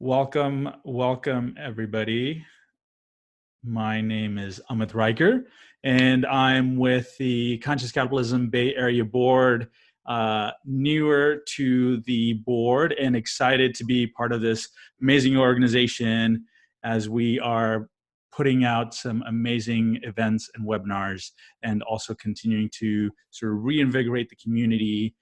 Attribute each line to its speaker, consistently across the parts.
Speaker 1: Welcome everybody. My name is Amit Riker, and I'm with the Conscious Capitalism Bay Area Board, newer to the board and excited to be part of this amazing organization as we are putting out some amazing events and webinars and also continuing to sort of reinvigorate the community.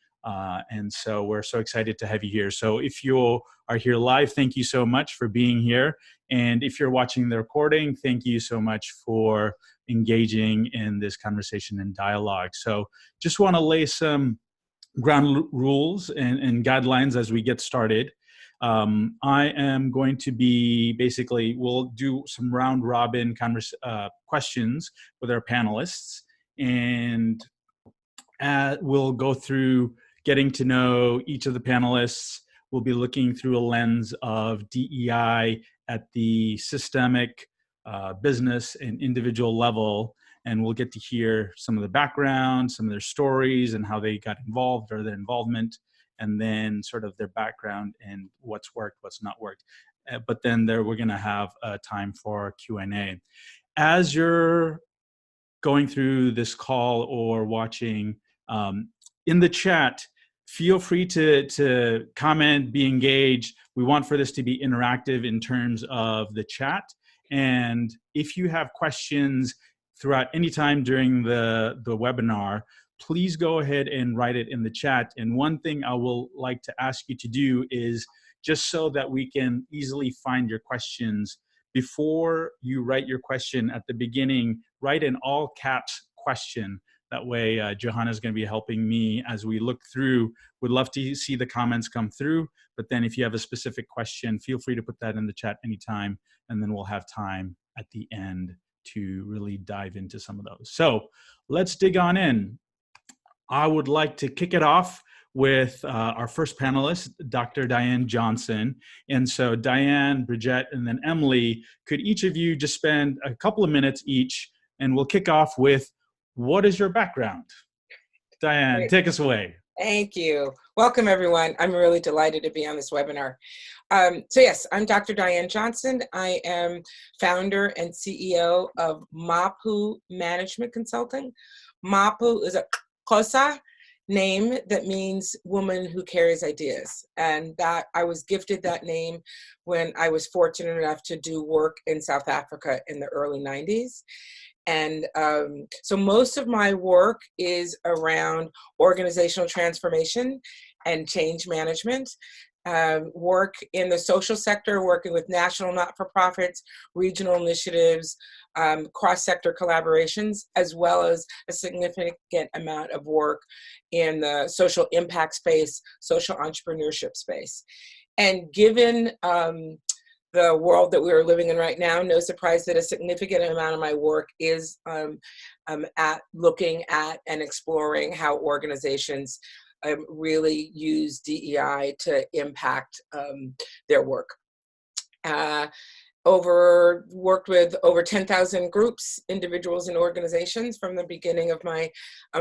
Speaker 1: And so we're so excited to have you here. So if you are here live, thank you so much for being here. And if you're watching the recording, thank you so much for engaging in this conversation and dialogue. So just want to lay some ground rules and guidelines as we get started. I am going to be we'll do some round robin questions with our panelists, and we'll go through getting to know each of the panelists. We'll be looking through a lens of DEI at the systemic, business, and individual level. And we'll get to hear some of the background, some of their stories and how they got involved or their involvement, and then sort of their background and what's worked, what's not worked. But then we're going to have time for Q&A. As you're going through this call or watching, in the chat, feel free to comment, be engaged. We want for this to be interactive in terms of the chat. And if you have questions throughout any time during the webinar, please go ahead and write it in the chat. And one thing I will like to ask you to do is, just so that we can easily find your questions, before you write your question at the beginning, write an all caps question. That way, Johanna is going to be helping me as we look through. Would love to see the comments come through, but then if you have a specific question, feel free to put that in the chat anytime, and then we'll have time at the end to really dive into some of those. So let's dig on in. I would like to kick it off with our first panelist, Dr. Diane Johnson. And so Diane, Bridgette, and then Emily, could each of you just spend a couple of minutes each, and we'll kick off with, what is your background? Diane,
Speaker 2: Great.
Speaker 1: Take us away.
Speaker 2: Thank you. Welcome, everyone. I'm really delighted to be on this webinar. So yes, I'm Dr. Diane Johnson. I am founder and CEO of MAPU Management Consulting. MAPU is a Xhosa name that means woman who carries ideas. And that I was gifted that name when I was fortunate enough to do work in South Africa in the early 90s. And so most of my work is around organizational transformation and change management. Work in the social sector, working with national not-for-profits, regional initiatives, cross-sector collaborations, as well as a significant amount of work in the social impact space, social entrepreneurship space. And given the world that we're living in right now, no surprise that a significant amount of my work is at looking at and exploring how organizations really use DEI to impact their work. Worked with over 10,000 groups, individuals, and organizations from the beginning of my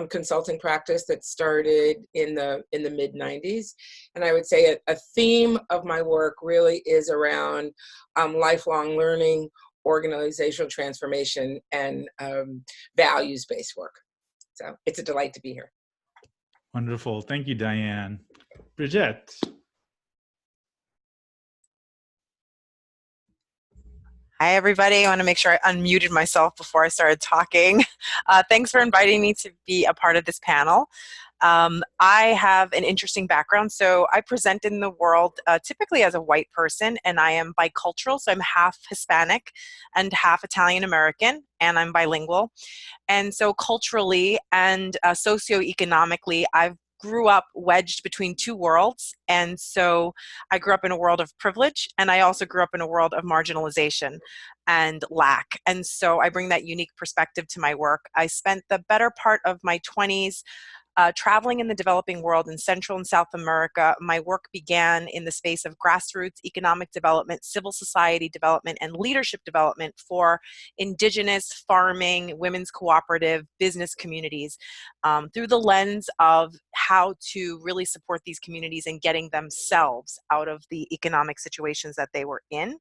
Speaker 2: consulting practice that started in the mid-90s. And I would say a theme of my work really is around lifelong learning, organizational transformation, and values-based work. So it's a delight to be here.
Speaker 1: Wonderful. Thank you, Diane. Bridgette.
Speaker 3: Hi, everybody. I want to make sure I unmuted myself before I started talking. Thanks for inviting me to be a part of this panel. I have an interesting background. So I present in the world typically as a white person, and I am bicultural. So I'm half Hispanic and half Italian American, and I'm bilingual. And so culturally and socioeconomically, I've grew up wedged between two worlds. And so I grew up in a world of privilege, and I also grew up in a world of marginalization and lack. And so I bring that unique perspective to my work. I spent the better part of my 20s traveling in the developing world in Central and South America, my work began in the space of grassroots economic development, civil society development, and leadership development for indigenous farming, women's cooperative, business communities, through the lens of how to really support these communities in getting themselves out of the economic situations that they were in.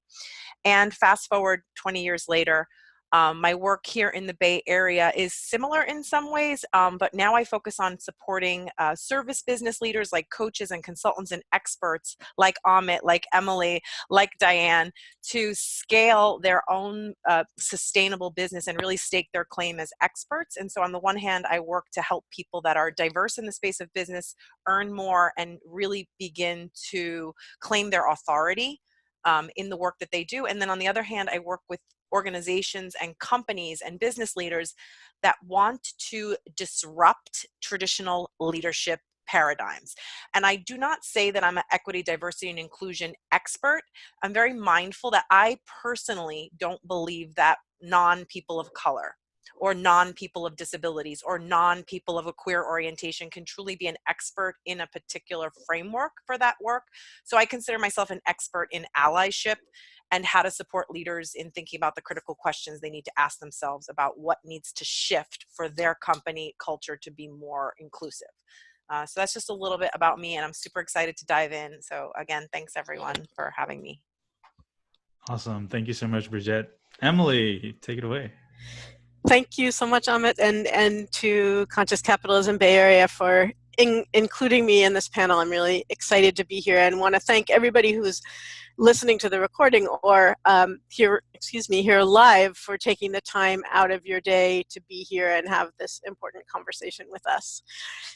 Speaker 3: And fast forward 20 years later, my work here in the Bay Area is similar in some ways, but now I focus on supporting service business leaders like coaches and consultants and experts like Amit, like Emily, like Diane, to scale their own sustainable business and really stake their claim as experts. And so on the one hand, I work to help people that are diverse in the space of business earn more and really begin to claim their authority in the work that they do. And then on the other hand, I work with organizations and companies and business leaders that want to disrupt traditional leadership paradigms. And I do not say that I'm an equity, diversity, and inclusion expert. I'm very mindful that I personally don't believe that non-people of color or non-people of disabilities or non-people of a queer orientation can truly be an expert in a particular framework for that work. So I consider myself an expert in allyship and how to support leaders in thinking about the critical questions they need to ask themselves about what needs to shift for their company culture to be more inclusive. So that's just a little bit about me, and I'm super excited to dive in. So again, thanks everyone for having me.
Speaker 1: Awesome. Thank you so much, Bridgette. Emily, take it away.
Speaker 4: Thank you so much, Amit, and to Conscious Capitalism Bay Area for including me in this panel. I'm really excited to be here and want to thank everybody who's listening to the recording or here live for taking the time out of your day to be here and have this important conversation with us.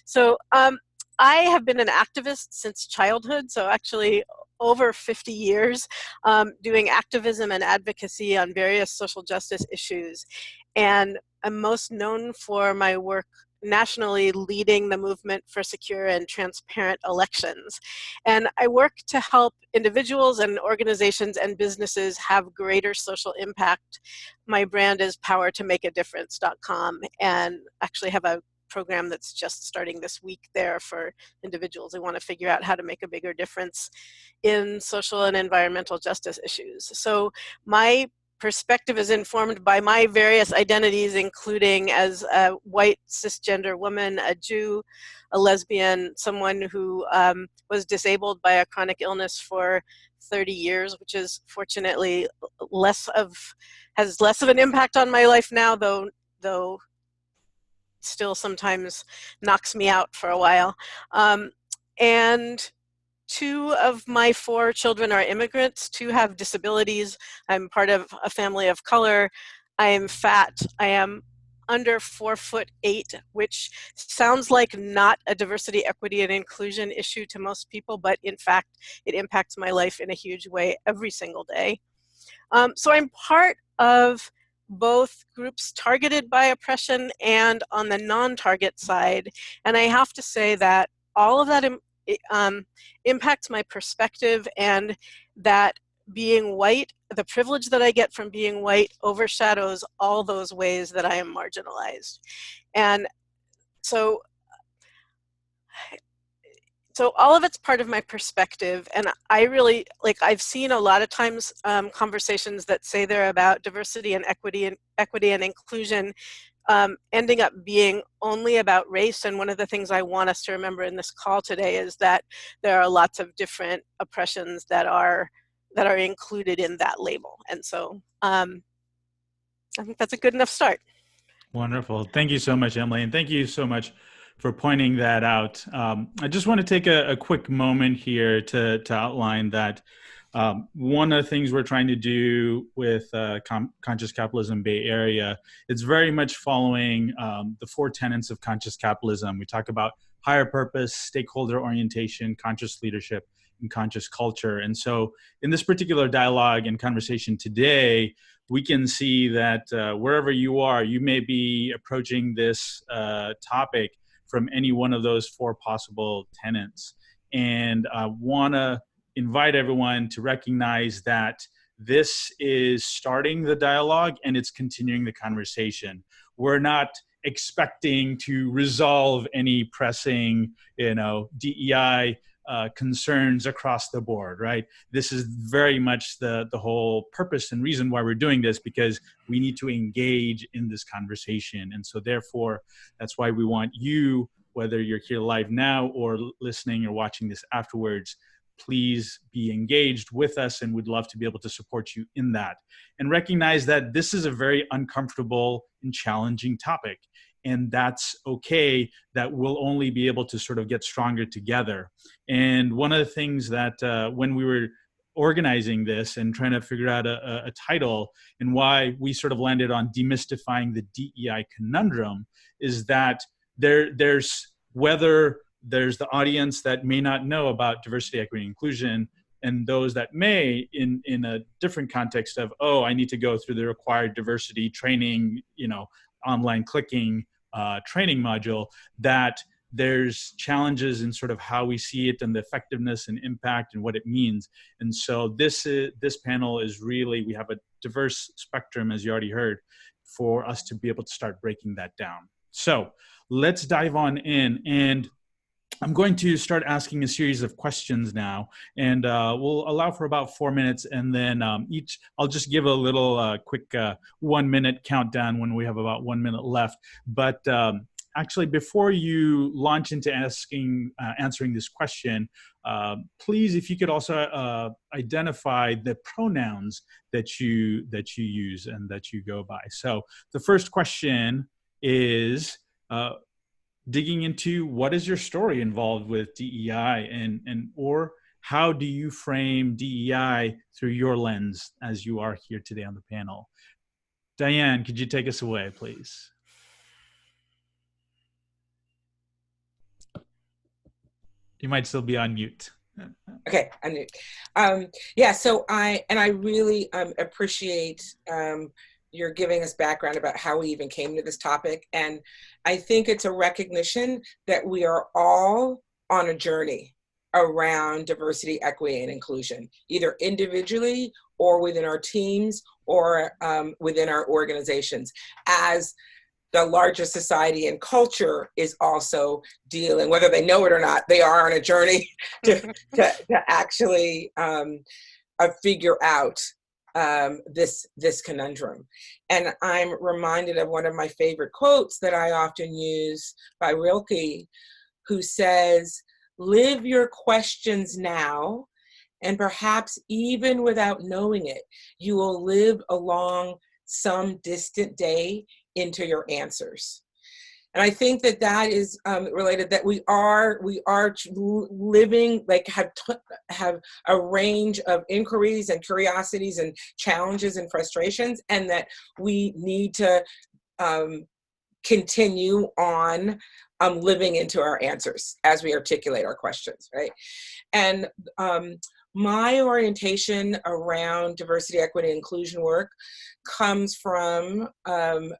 Speaker 4: So I have been an activist since childhood, so actually over 50 years, doing activism and advocacy on various social justice issues. And I'm most known for my work nationally leading the movement for secure and transparent elections. And I work to help individuals and organizations and businesses have greater social impact. My brand is powertomakeadifference.com, and actually have a program that's just starting this week there for individuals who want to figure out how to make a bigger difference in social and environmental justice issues. So my perspective is informed by my various identities, including as a white cisgender woman, a Jew, a lesbian, someone who was disabled by a chronic illness for 30 years, which is fortunately has less of an impact on my life now, though still sometimes knocks me out for a while. And 2 of my 4 children are immigrants. 2 have disabilities. I'm part of a family of color. I am fat. I am under 4'8", which sounds like not a diversity, equity, and inclusion issue to most people, but in fact, it impacts my life in a huge way every single day. So I'm part of both groups targeted by oppression and on the non-target side. And I have to say that all of that impacts my perspective, and that being white, the privilege that I get from being white, overshadows all those ways that I am marginalized. And so all of it's part of my perspective, and I really, I've seen a lot of times conversations that say they're about diversity and equity and inclusion ending up being only about race. And one of the things I want us to remember in this call today is that there are lots of different oppressions that are included in that label. And so I think that's a good enough start.
Speaker 1: Wonderful. Thank you so much, Emily. And thank you so much for pointing that out. I just want to take a quick moment here to outline that one of the things we're trying to do with Conscious Capitalism Bay Area, it's very much following the 4 tenets of conscious capitalism. We talk about higher purpose, stakeholder orientation, conscious leadership, and conscious culture. And so in this particular dialogue and conversation today, we can see that wherever you are, you may be approaching this topic from any one of those 4 possible tenets. And I want to invite everyone to recognize that this is starting the dialogue and it's continuing the conversation. We're not expecting to resolve any pressing, DEI concerns across the board, right? This is very much the whole purpose and reason why we're doing this, because we need to engage in this conversation. And so therefore, that's why we want you, whether you're here live now or listening or watching this afterwards, please be engaged with us, and we'd love to be able to support you in that. And recognize that this is a very uncomfortable and challenging topic. And that's okay, that we'll only be able to sort of get stronger together. And one of the things that when we were organizing this and trying to figure out a title, and why we sort of landed on Demystifying the DEI Conundrum, is that there's the audience that may not know about diversity, equity, and inclusion, and those that may in a different context of, oh, I need to go through the required diversity training, online clicking training module, that there's challenges in sort of how we see it and the effectiveness and impact and what it means. And so this panel is really, we have a diverse spectrum, as you already heard, for us to be able to start breaking that down. So let's dive on in, and I'm going to start asking a series of questions now, and we'll allow for about 4 minutes, and then I'll just give a little quick 1 minute countdown when we have about 1 minute left. But actually, before you launch into answering this question, please, if you could also identify the pronouns that you use and that you go by. So the first question is, digging into what is your story involved with DEI, and or how do you frame DEI through your lens as you are here today on the panel. Diane, could you take us away, please? You might still be on mute.
Speaker 2: Okay, I'm mute. Yeah, so I really appreciate you're giving us background about how we even came to this topic. And I think it's a recognition that we are all on a journey around diversity, equity, and inclusion, either individually or within our teams or within our organizations, as the larger society and culture is also dealing, whether they know it or not, they are on a journey to actually figure out this conundrum. And I'm reminded of one of my favorite quotes that I often use by Rilke, who says, "Live your questions now, and perhaps even without knowing it, you will live along some distant day into your answers." And I think that is related, that we are living, like have a range of inquiries and curiosities and challenges and frustrations, and that we need to continue on living into our answers as we articulate our questions, right? And my orientation around diversity, equity, and inclusion work comes from,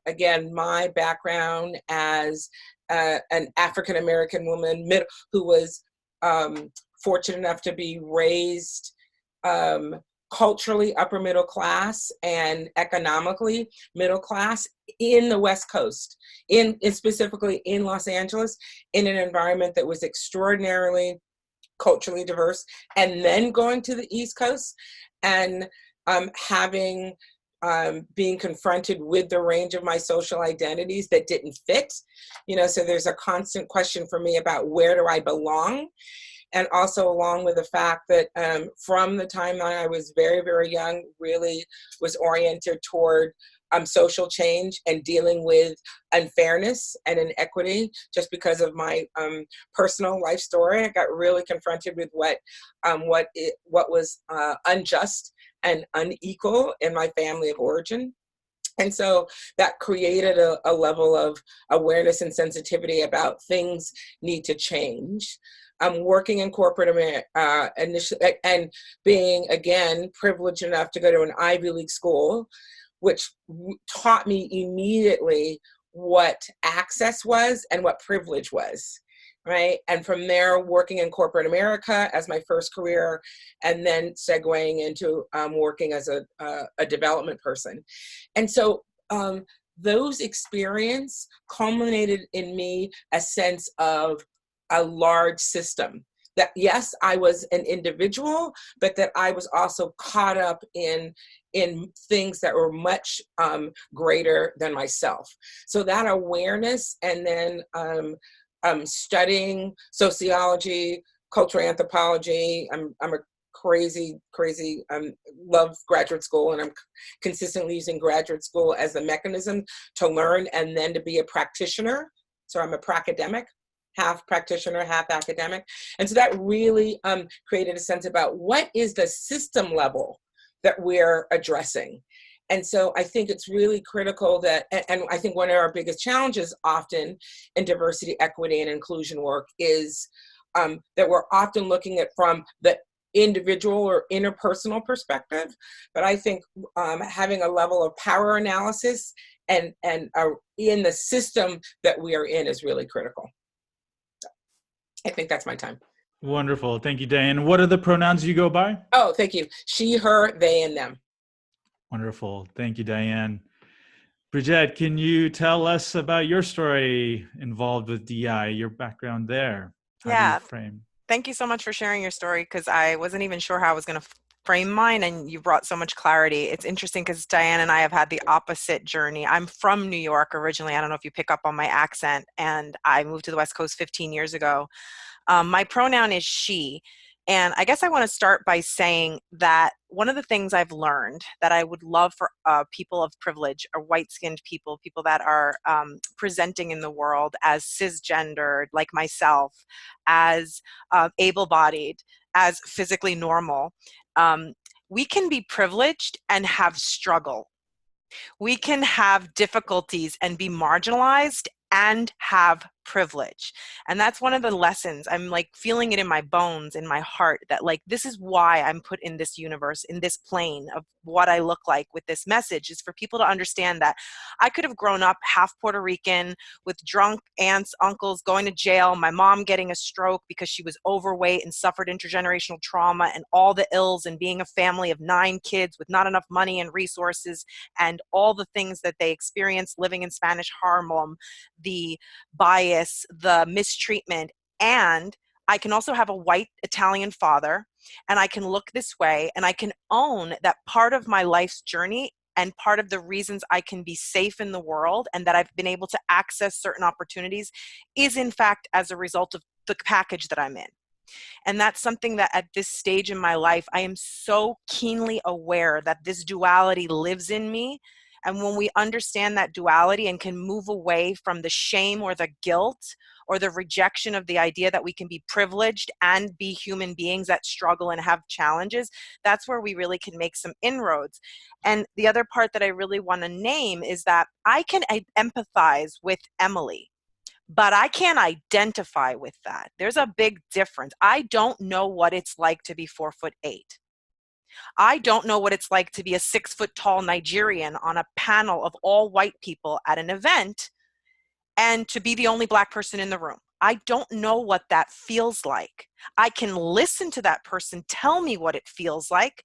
Speaker 2: again, my background as an African-American woman who was fortunate enough to be raised culturally upper middle class and economically middle class in the West Coast, specifically in Los Angeles, in an environment that was extraordinarily culturally diverse, and then going to the East Coast and being confronted with the range of my social identities that didn't fit, so there's a constant question for me about where do I belong, and also along with the fact that from the time that I was very, very young, really was oriented toward social change and dealing with unfairness and inequity. Just because of my personal life story, I got really confronted with what was unjust and unequal in my family of origin. And so that created a level of awareness and sensitivity about things need to change. I'm working in corporate America initially, and being, again, privileged enough to go to an Ivy League school, which taught me immediately what access was and what privilege was, right? And from there, working in corporate America as my first career, and then segueing into working as a development person. And so those experience culminated in me a sense of a large system. That yes, I was an individual, but that I was also caught up in things that were much greater than myself. So that awareness, and then studying sociology, cultural anthropology. I'm a crazy, love graduate school, and I'm consistently using graduate school as a mechanism to learn and then to be a practitioner. So I'm a pracademic, half practitioner, half academic. And so that really created a sense about what is the system level that we're addressing. And so I think it's really critical that, and I think one of our biggest challenges often in diversity, equity, and inclusion work is that we're often looking at from the individual or interpersonal perspective. But I think having a level of power analysis and in the system that we are in is really critical. I think that's my time.
Speaker 1: Wonderful. Thank you, Diane. What are the pronouns you go by?
Speaker 2: Oh, thank you. She, her, they, and them.
Speaker 1: Wonderful. Thank you, Diane. Bridgette, can you tell us about your story involved with DEI, your background there? How do you frame?
Speaker 3: Thank you so much for sharing your story, because I wasn't even sure how I was going to frame mine, and you brought so much clarity. It's interesting because Diane and I have had the opposite journey. I'm from New York originally. I don't know if you pick up on my accent, and I moved to the West Coast 15 years ago. My pronoun is she. And I guess I want to start by saying that one of the things I've learned that I would love for people of privilege, or white-skinned people, people that are presenting in the world as cisgendered, like myself, as able-bodied, as physically normal, we can be privileged and have struggle. We can have difficulties and be marginalized and have privilege. And that's one of the lessons. I'm like feeling it in my bones, in my heart, that like this is why I'm put in this universe, in this plane of what I look like with this message, is for people to understand that I could have grown up half Puerto Rican with drunk aunts, uncles, going to jail, my mom getting a stroke because she was overweight and suffered intergenerational trauma and all the ills, and being a family of 9 kids with not enough money and resources and all the things that they experienced living in Spanish Harlem, the bias, the mistreatment. And I can also have a white Italian father, and I can look this way, and I can own that part of my life's journey and part of the reasons I can be safe in the world and that I've been able to access certain opportunities is in fact as a result of the package that I'm in. And that's something that at this stage in my life, I am so keenly aware that this duality lives in me. And when we understand that duality and can move away from the shame or the guilt or the rejection of the idea that we can be privileged and be human beings that struggle and have challenges, that's where we really can make some inroads. And the other part that I really want to name is that I can empathize with Emily, but I can't identify with that. There's a big difference. I don't know what it's like to be 4'8". I don't know what it's like to be a 6-foot-tall Nigerian on a panel of all white people at an event and to be the only Black person in the room. I don't know what that feels like. I can listen to that person tell me what it feels like.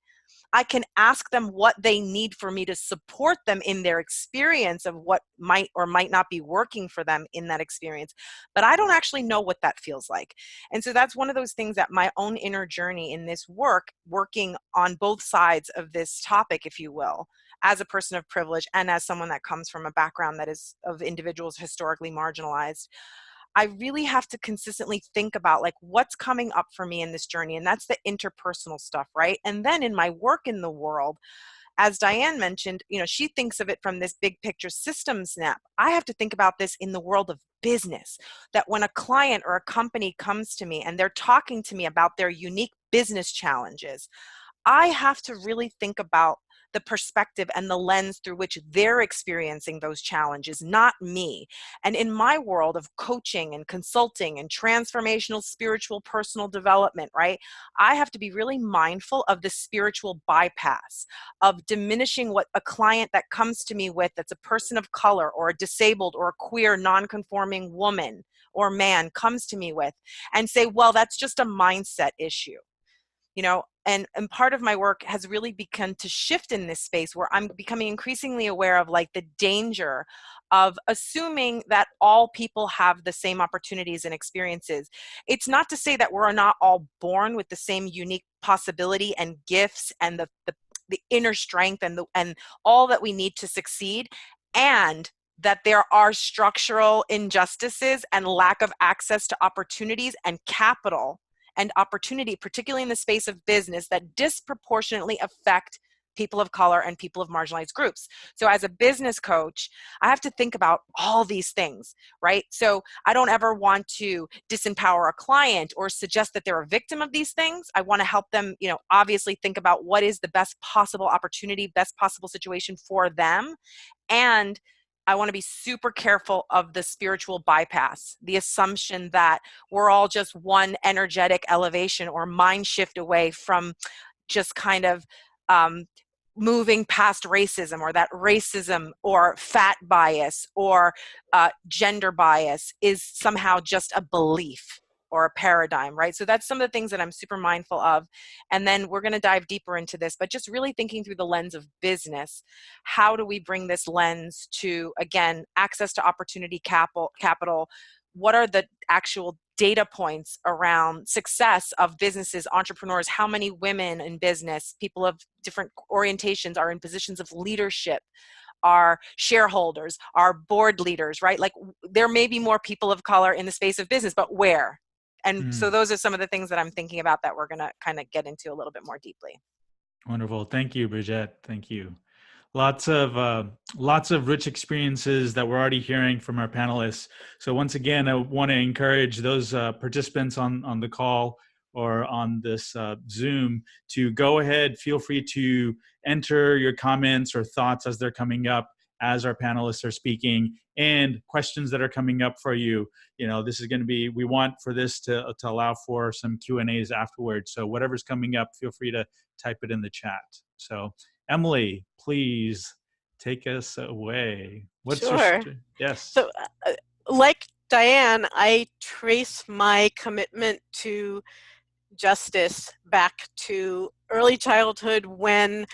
Speaker 3: I can ask them what they need for me to support them in their experience of what might or might not be working for them in that experience. But I don't actually know what that feels like. And so that's one of those things that my own inner journey in this work, working on both sides of this topic, if you will, as a person of privilege and as someone that comes from a background that is of individuals historically marginalized, I really have to consistently think about like what's coming up for me in this journey. And that's the interpersonal stuff, right? And then in my work in the world, as Diane mentioned, you know, she thinks of it from this big picture system snap. I have to think about this in the world of business, that when a client or a company comes to me and they're talking to me about their unique business challenges, I have to really think about the perspective and the lens through which they're experiencing those challenges, not me. And in my world of coaching and consulting and transformational spiritual personal development, right, I have to be really mindful of the spiritual bypass, of diminishing what a client that comes to me with that's a person of color or a disabled or a queer non-conforming woman or man comes to me with and say, well, that's just a mindset issue. And part of my work has really begun to shift in this space where I'm becoming increasingly aware of like the danger of assuming that all people have the same opportunities and experiences. It's not to say that we're not all born with the same unique possibility and gifts and the inner strength and all that we need to succeed, and that there are structural injustices and lack of access to opportunities and capital and opportunity, particularly in the space of business, that disproportionately affect people of color and people of marginalized groups. So as a business coach, I have to think about all these things, right? So I don't ever want to disempower a client or suggest that they're a victim of these things. I want to help them, obviously think about what is the best possible opportunity, best possible situation for them. And I want to be super careful of the spiritual bypass, the assumption that we're all just one energetic elevation or mind shift away from just kind of moving past racism, or that racism or fat bias or gender bias is somehow just a belief or a paradigm, right? So that's some of the things that I'm super mindful of. And then we're going to dive deeper into this, but just really thinking through the lens of business. How do we bring this lens to, again, access to opportunity capital? What are the actual data points around success of businesses, entrepreneurs? How many women in business, people of different orientations are in positions of leadership? Our shareholders, our board leaders, right? Like there may be more people of color in the space of business, but where? And so those are some of the things that I'm thinking about that we're going to kind of get into a little bit more deeply.
Speaker 1: Wonderful. Thank you, Bridgette. Thank you. Lots of rich experiences that we're already hearing from our panelists. So once again, I want to encourage those participants on the call or on this Zoom to go ahead. Feel free to enter your comments or thoughts as they're coming up as our panelists are speaking, and questions that are coming up for you. This is going to be, we want for this to allow for some Q&As afterwards. So whatever's coming up, feel free to type it in the chat. So Emily, please take us away.
Speaker 4: Sure.
Speaker 1: Yes.
Speaker 4: So like Diane, I trace my commitment to justice back to early childhood when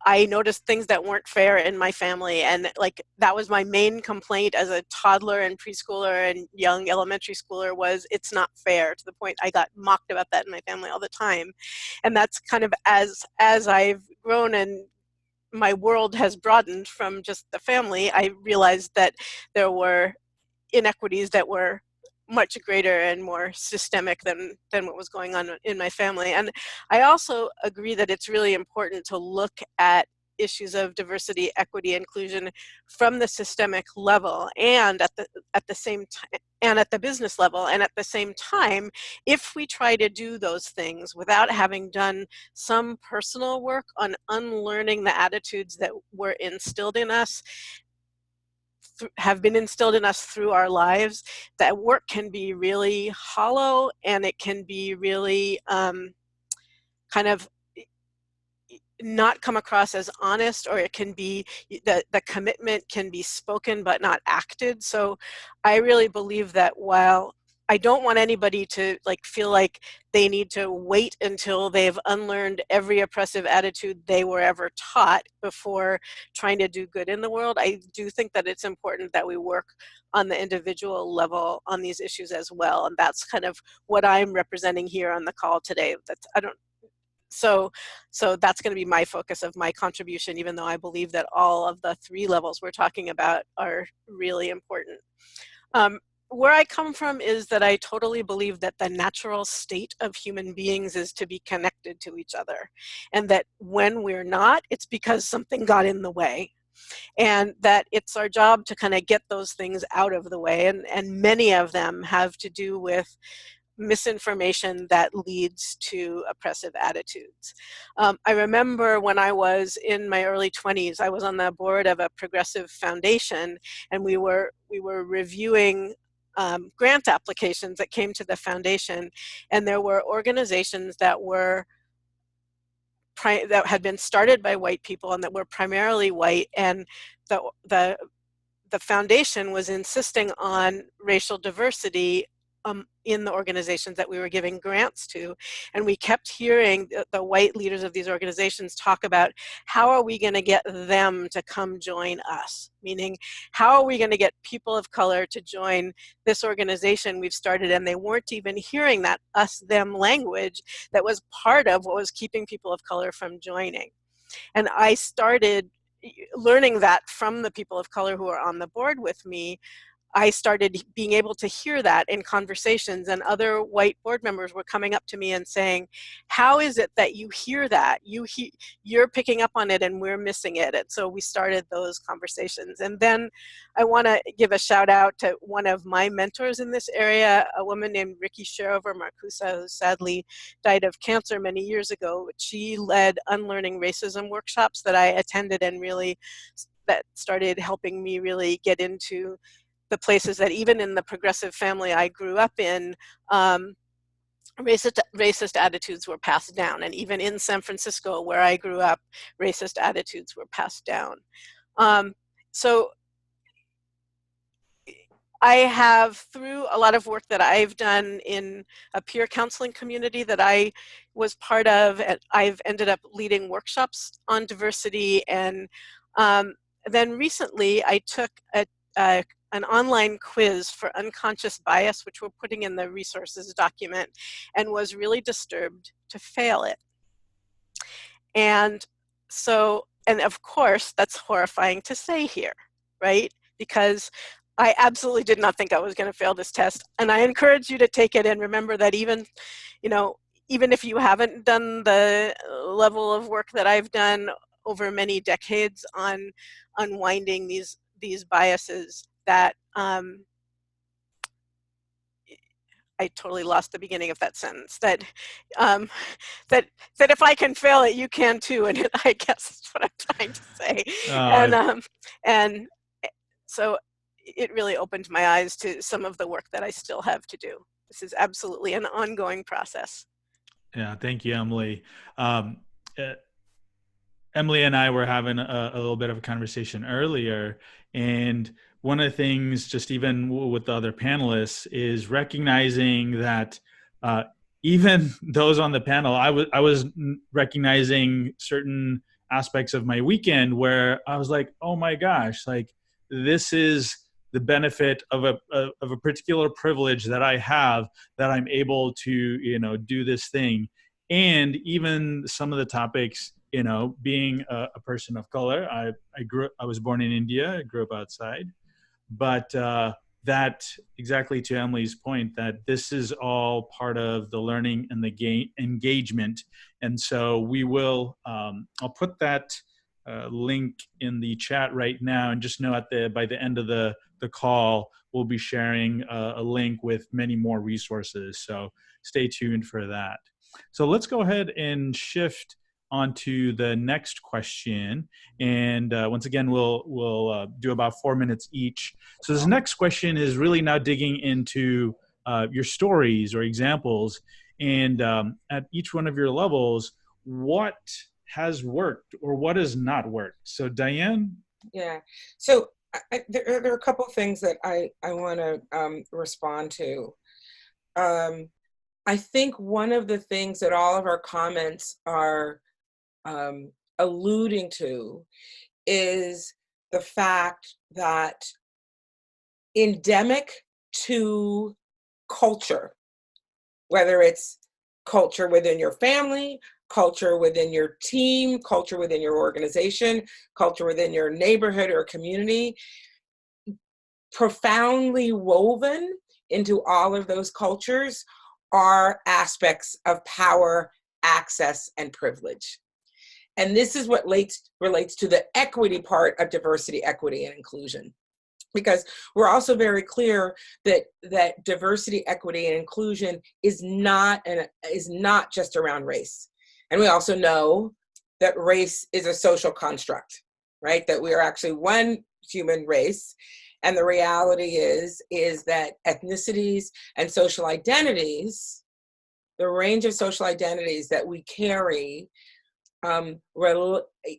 Speaker 4: I noticed things that weren't fair in my family. And like that was my main complaint as a toddler and preschooler and young elementary schooler was it's not fair, to the point I got mocked about that in my family all the time. And that's kind of as I've grown and my world has broadened from just the family, I realized that there were inequities that were much greater and more systemic than what was going on in my family. And I also agree that it's really important to look at issues of diversity, equity, inclusion from the systemic level and at the same time, and at the business level. And at the same time, if we try to do those things without having done some personal work on unlearning the attitudes that were instilled in us, have been instilled in us through our lives, that work can be really hollow and it can be really kind of not come across as honest, or it can be the commitment can be spoken but not acted. So I really believe that while I don't want anybody to feel like they need to wait until they've unlearned every oppressive attitude they were ever taught before trying to do good in the world, I do think that it's important that we work on the individual level on these issues as well. And that's kind of what I'm representing here on the call today. So that's going to be my focus of my contribution, even though I believe that all of the three levels we're talking about are really important. Where I come from is that I totally believe that the natural state of human beings is to be connected to each other. And that when we're not, it's because something got in the way. And that it's our job to kind of get those things out of the way. And many of them have to do with misinformation that leads to oppressive attitudes. I remember when I was in my early 20s, I was on the board of a progressive foundation, and we were reviewing grant applications that came to the foundation, and there were organizations that had been started by white people and that were primarily white, and the foundation was insisting on racial diversity in the organizations that we were giving grants to. And we kept hearing the white leaders of these organizations talk about, how are we going to get them to come join us? Meaning, how are we going to get people of color to join this organization we've started? And they weren't even hearing that us-them language that was part of what was keeping people of color from joining. And I started learning that from the people of color who are on the board with me. I started being able to hear that in conversations, and other white board members were coming up to me and saying, how is it that you hear that? You're picking up on it and we're missing it. And so we started those conversations. And then I want to give a shout out to one of my mentors in this area, a woman named Ricky Sherover Marcusa, who sadly died of cancer many years ago. She led unlearning racism workshops that I attended, and really that started helping me really get into the places that even in the progressive family I grew up in, racist attitudes were passed down. And even in San Francisco, where I grew up, racist attitudes were passed down. So I have, through a lot of work that I've done in a peer counseling community that I was part of, and I've ended up leading workshops on diversity. And then recently I took an online quiz for unconscious bias, which we're putting in the resources document, and was really disturbed to fail it. And so, and of course, that's horrifying to say here, right? Because I absolutely did not think I was going to fail this test. And I encourage you to take it, and remember that even if you haven't done the level of work that I've done over many decades on unwinding these biases, that I totally lost the beginning of that sentence. That if I can fail it, you can too. And I guess that's what I'm trying to say. And so it really opened my eyes to some of the work that I still have to do. This is absolutely an ongoing process.
Speaker 1: Yeah, thank you, Emily. Emily and I were having a little bit of a conversation earlier, and one of the things, just even with the other panelists, is recognizing that even those on the panel, I was recognizing certain aspects of my weekend where I was like, oh my gosh, like this is the benefit of a particular privilege that I have, that I'm able to do this thing. And even some of the topics, being a person of color, I was born in India, I grew up outside, but that, exactly to Emily's point, that this is all part of the learning and the engagement. And so we will, I'll put that link in the chat right now, and just know by the end of the call, we'll be sharing a link with many more resources. So stay tuned for that. So let's go ahead and shift onto the next question. And once again, we'll do about 4 minutes each. So this next question is really now digging into your stories or examples. And at each one of your levels, what has worked or what has not worked? So Diane?
Speaker 2: Yeah, so there are a couple of things that I want to respond to. I think one of the things that all of our comments are alluding to is the fact that endemic to culture, whether it's culture within your family, culture within your team, culture within your organization, culture within your neighborhood or community, profoundly woven into all of those cultures are aspects of power, access, and privilege. And this is what relates to the equity part of diversity, equity, and inclusion. Because we're also very clear that diversity, equity, and inclusion is not just around race. And we also know that race is a social construct, right? That we are actually one human race. And the reality is that ethnicities and social identities, the range of social identities that we carry,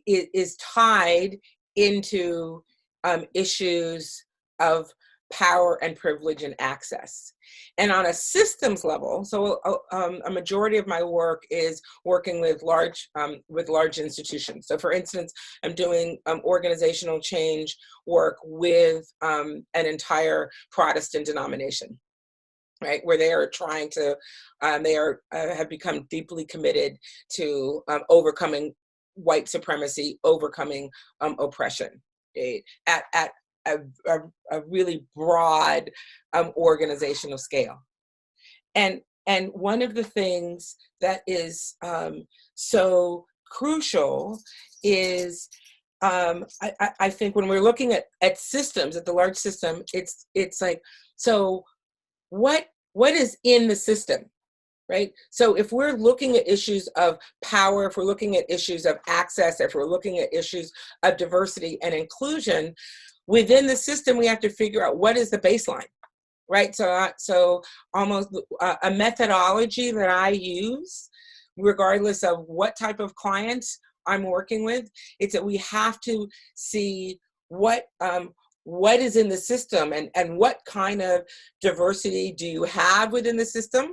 Speaker 2: is tied into issues of power and privilege and access. And on a systems level, so a majority of my work is working with large institutions. So for instance, I'm doing organizational change work with an entire Protestant denomination, right, where they are trying to, have become deeply committed to overcoming white supremacy, overcoming oppression, at a really broad organizational scale. And one of the things that is so crucial is, I think when we're looking at systems, at the large system, it's like, so what is in the system, right? So if we're looking at issues of power, if we're looking at issues of access, if we're looking at issues of diversity and inclusion, within the system, we have to figure out what is the baseline, right? So almost a methodology that I use, regardless of what type of client I'm working with, it's that we have to see what is in the system, and what kind of diversity do you have within the system?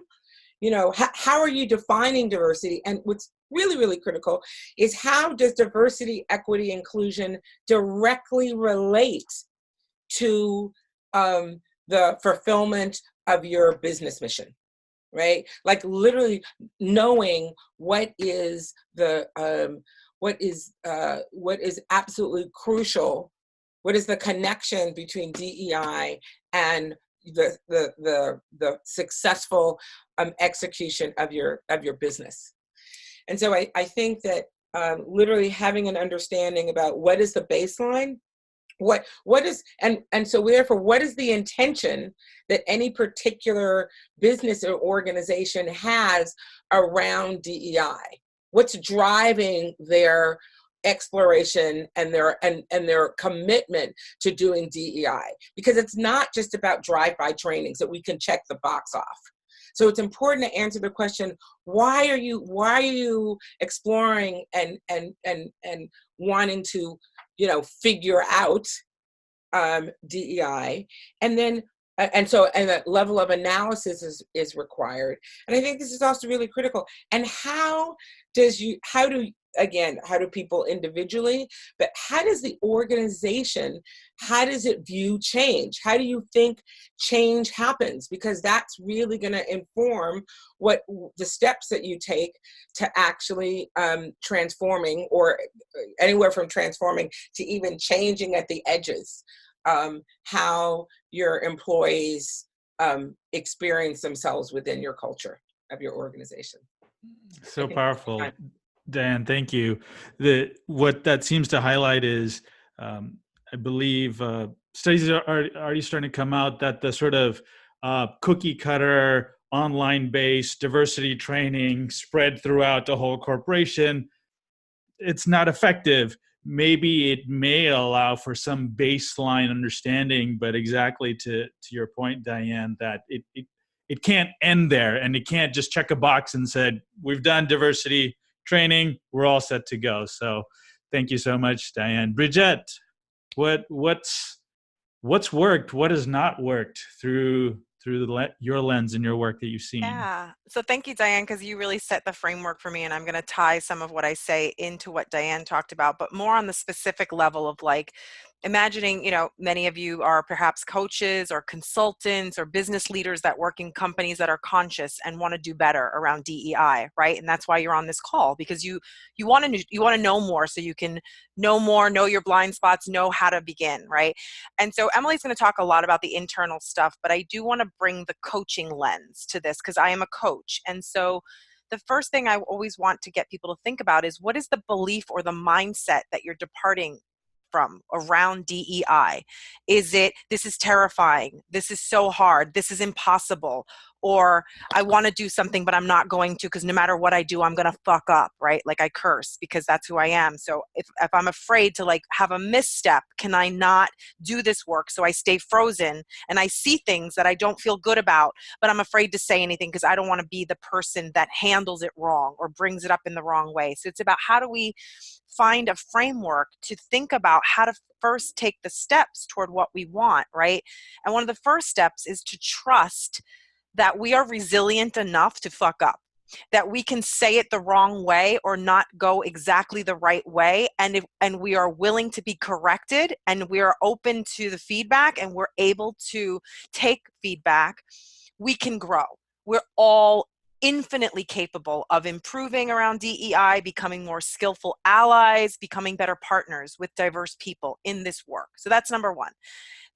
Speaker 2: You know, how are you defining diversity? And what's really, really critical is, how does diversity, equity, inclusion directly relate to the fulfillment of your business mission, right? Like literally knowing what is absolutely crucial. What is the connection between DEI and the successful execution of your business? And so I think that literally having an understanding about what is the baseline, what is, and so therefore, what is the intention that any particular business or organization has around DEI? What's driving their exploration and their commitment to doing DEI? Because it's not just about drive-by trainings that we can check the box off. So it's important to answer the question, why are you exploring and wanting to, you know, figure out DEI? And then and that level of analysis is required. And I think this is also really critical. And how do people individually, but how does the organization, how does it view change? How do you think change happens? Because that's really going to inform what the steps that you take to actually transforming, or anywhere from transforming to even changing at the edges, how your employees experience themselves within your culture of your organization.
Speaker 1: So powerful. Dan, thank you. What that seems to highlight is, I believe studies are already starting to come out that the sort of cookie cutter, online-based diversity training spread throughout the whole corporation, it's not effective. Maybe it may allow for some baseline understanding, but exactly to your point, Diane, that it can't end there, and it can't just check a box and said, we've done diversity training, we're all set to go. So thank you so much, Diane. Bridgette, what's worked, what has not worked through your lens and your work that you've seen?
Speaker 3: Yeah. So thank you, Diane, because you really set the framework for me, and I'm going to tie some of what I say into what Diane talked about, but more on the specific level of, like, imagining, you know, many of you are perhaps coaches or consultants or business leaders that work in companies that are conscious and want to do better around DEI, right? And that's why you're on this call, because you want to know more, so you can know more, know your blind spots, know how to begin, right? And so Emily's going to talk a lot about the internal stuff, but I do want to bring the coaching lens to this, because I am a coach. And so the first thing I always want to get people to think about is, what is the belief or the mindset that you're departing from around DEI? Is it, this is terrifying, this is so hard, this is impossible, or I want to do something, but I'm not going to, because no matter what I do, I'm going to fuck up, right? Like I curse because that's who I am. So if I'm afraid to like have a misstep, can I not do this work? So I stay frozen and I see things that I don't feel good about, but I'm afraid to say anything because I don't want to be the person that handles it wrong or brings it up in the wrong way. So it's about how do we find a framework to think about how to first take the steps toward what we want, right? And one of the first steps is to trust that we are resilient enough to fuck up, that we can say it the wrong way or not go exactly the right way, and we are willing to be corrected, and we are open to the feedback, and we're able to take feedback, we can grow. We're all infinitely capable of improving around DEI, becoming more skillful allies, becoming better partners with diverse people in this work. So that's number one.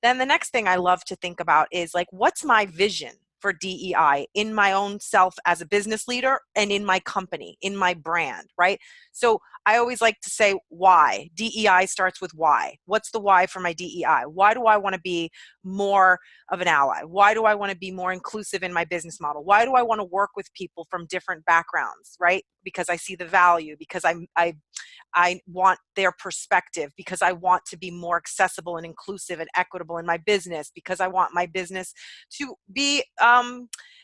Speaker 3: Then the next thing I love to think about is like, what's my vision for DEI in my own self as a business leader and in my company, in my brand, right? So I always like to say why. DEI starts with why. What's the why for my DEI? Why do I want to be more of an ally? Why do I want to be more inclusive in my business model? Why do I want to work with people from different backgrounds, right? Because I see the value, because I want their perspective, because I want to be more accessible and inclusive and equitable in my business, because I want my business to be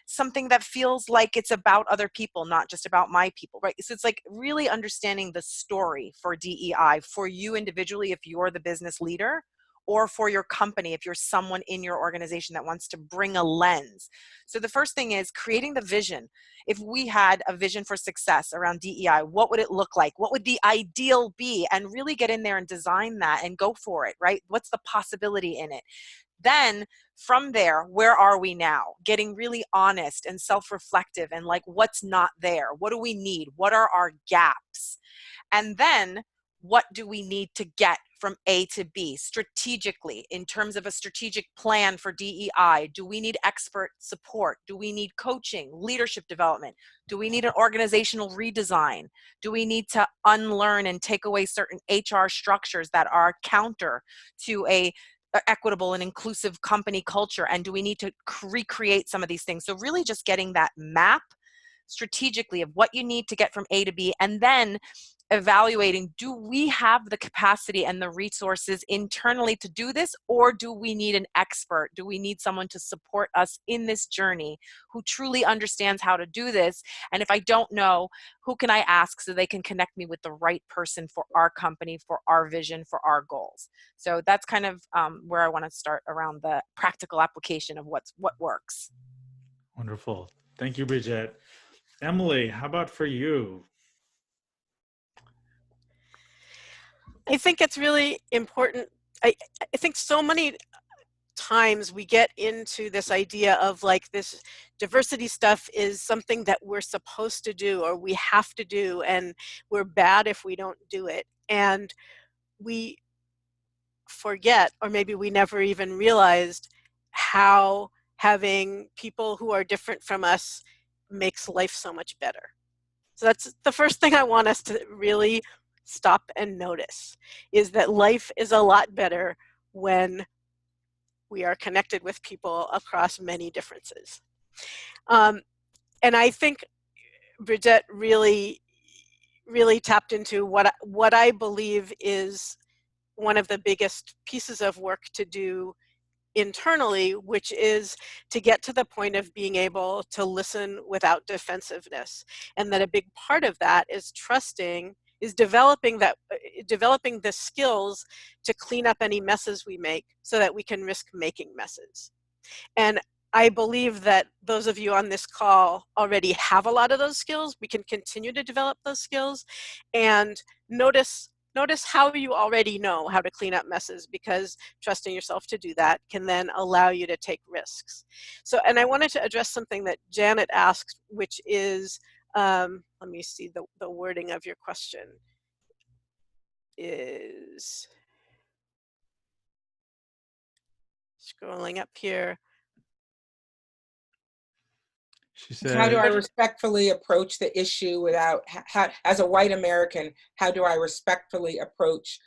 Speaker 3: something that feels like it's about other people, not just about my people, right? So it's like really understanding the story for DEI for you individually, if you're the business leader, or for your company, if you're someone in your organization that wants to bring a lens. So the first thing is creating the vision. If we had a vision for success around DEI, what would it look like? What would the ideal be? And really get in there and design that and go for it, right? What's the possibility in it? Then from there, where are we now? Getting really honest and self-reflective and like, what's not there? What do we need? What are our gaps? And then what do we need to get from A to B strategically in terms of a strategic plan for DEI? Do we need expert support? Do we need coaching, leadership development? Do we need an organizational redesign? Do we need to unlearn and take away certain HR structures that are counter to a equitable and inclusive company culture? And do we need to recreate some of these things? So really just getting that map strategically of what you need to get from A to B, and then evaluating, do we have the capacity and the resources internally to do this, or do we need an expert? Do we need someone to support us in this journey who truly understands how to do this? And if I don't know, who can I ask so they can connect me with the right person for our company, for our vision, for our goals? So that's kind of where I want to start around the practical application of what works.
Speaker 1: Wonderful. Thank you, Bridgette. Emily, how about for you?
Speaker 4: I think it's really important. I think so many times we get into this idea of like this diversity stuff is something that we're supposed to do or we have to do, and we're bad if we don't do it. And we forget, or maybe we never even realized, how having people who are different from us makes life so much better. So that's the first thing I want us to really stop and notice, is that life is a lot better when we are connected with people across many differences. And I think Bridgette really tapped into what I believe is one of the biggest pieces of work to do internally, which is to get to the point of being able to listen without defensiveness. And that a big part of that is developing the skills to clean up any messes we make so that we can risk making messes. And I believe that those of you on this call already have a lot of those skills. We can continue to develop those skills, and notice how you already know how to clean up messes, because trusting yourself to do that can then allow you to take risks. So, and I wanted to address something that Janet asked, which is, let me see the wording of your question is, scrolling up here.
Speaker 1: She said,
Speaker 2: how do I respectfully approach the issue without, as a white American, how do I respectfully approach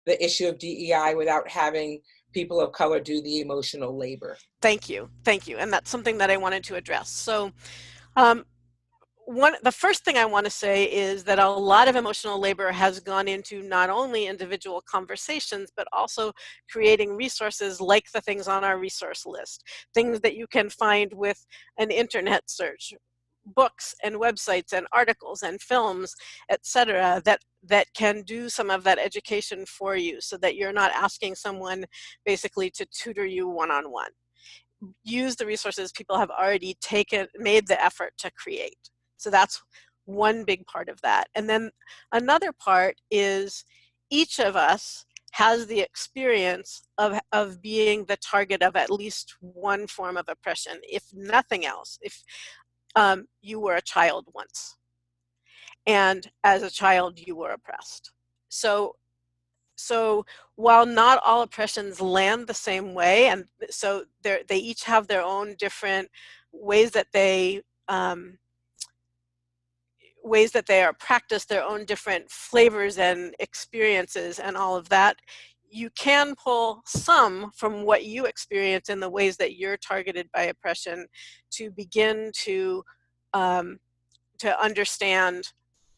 Speaker 2: the issue of DEI without having people of color do the emotional labor.
Speaker 4: Thank you. And that's something that I wanted to address. So the first thing I want to say is that a lot of emotional labor has gone into not only individual conversations, but also creating resources like the things on our resource list, things that you can find with an internet search, books and websites and articles and films, etc., that can do some of that education for you so that you're not asking someone basically to tutor you one-on-one. Use the resources people have already made the effort to create. So that's one big part of that. And then another part is each of us has the experience of being the target of at least one form of oppression, if nothing else. If you were a child once, and as a child you were oppressed. So while not all oppressions land the same way, and so they each have their own different ways that they are practiced, their own different flavors and experiences and all of that, you can pull some from what you experience in the ways that you're targeted by oppression to begin to understand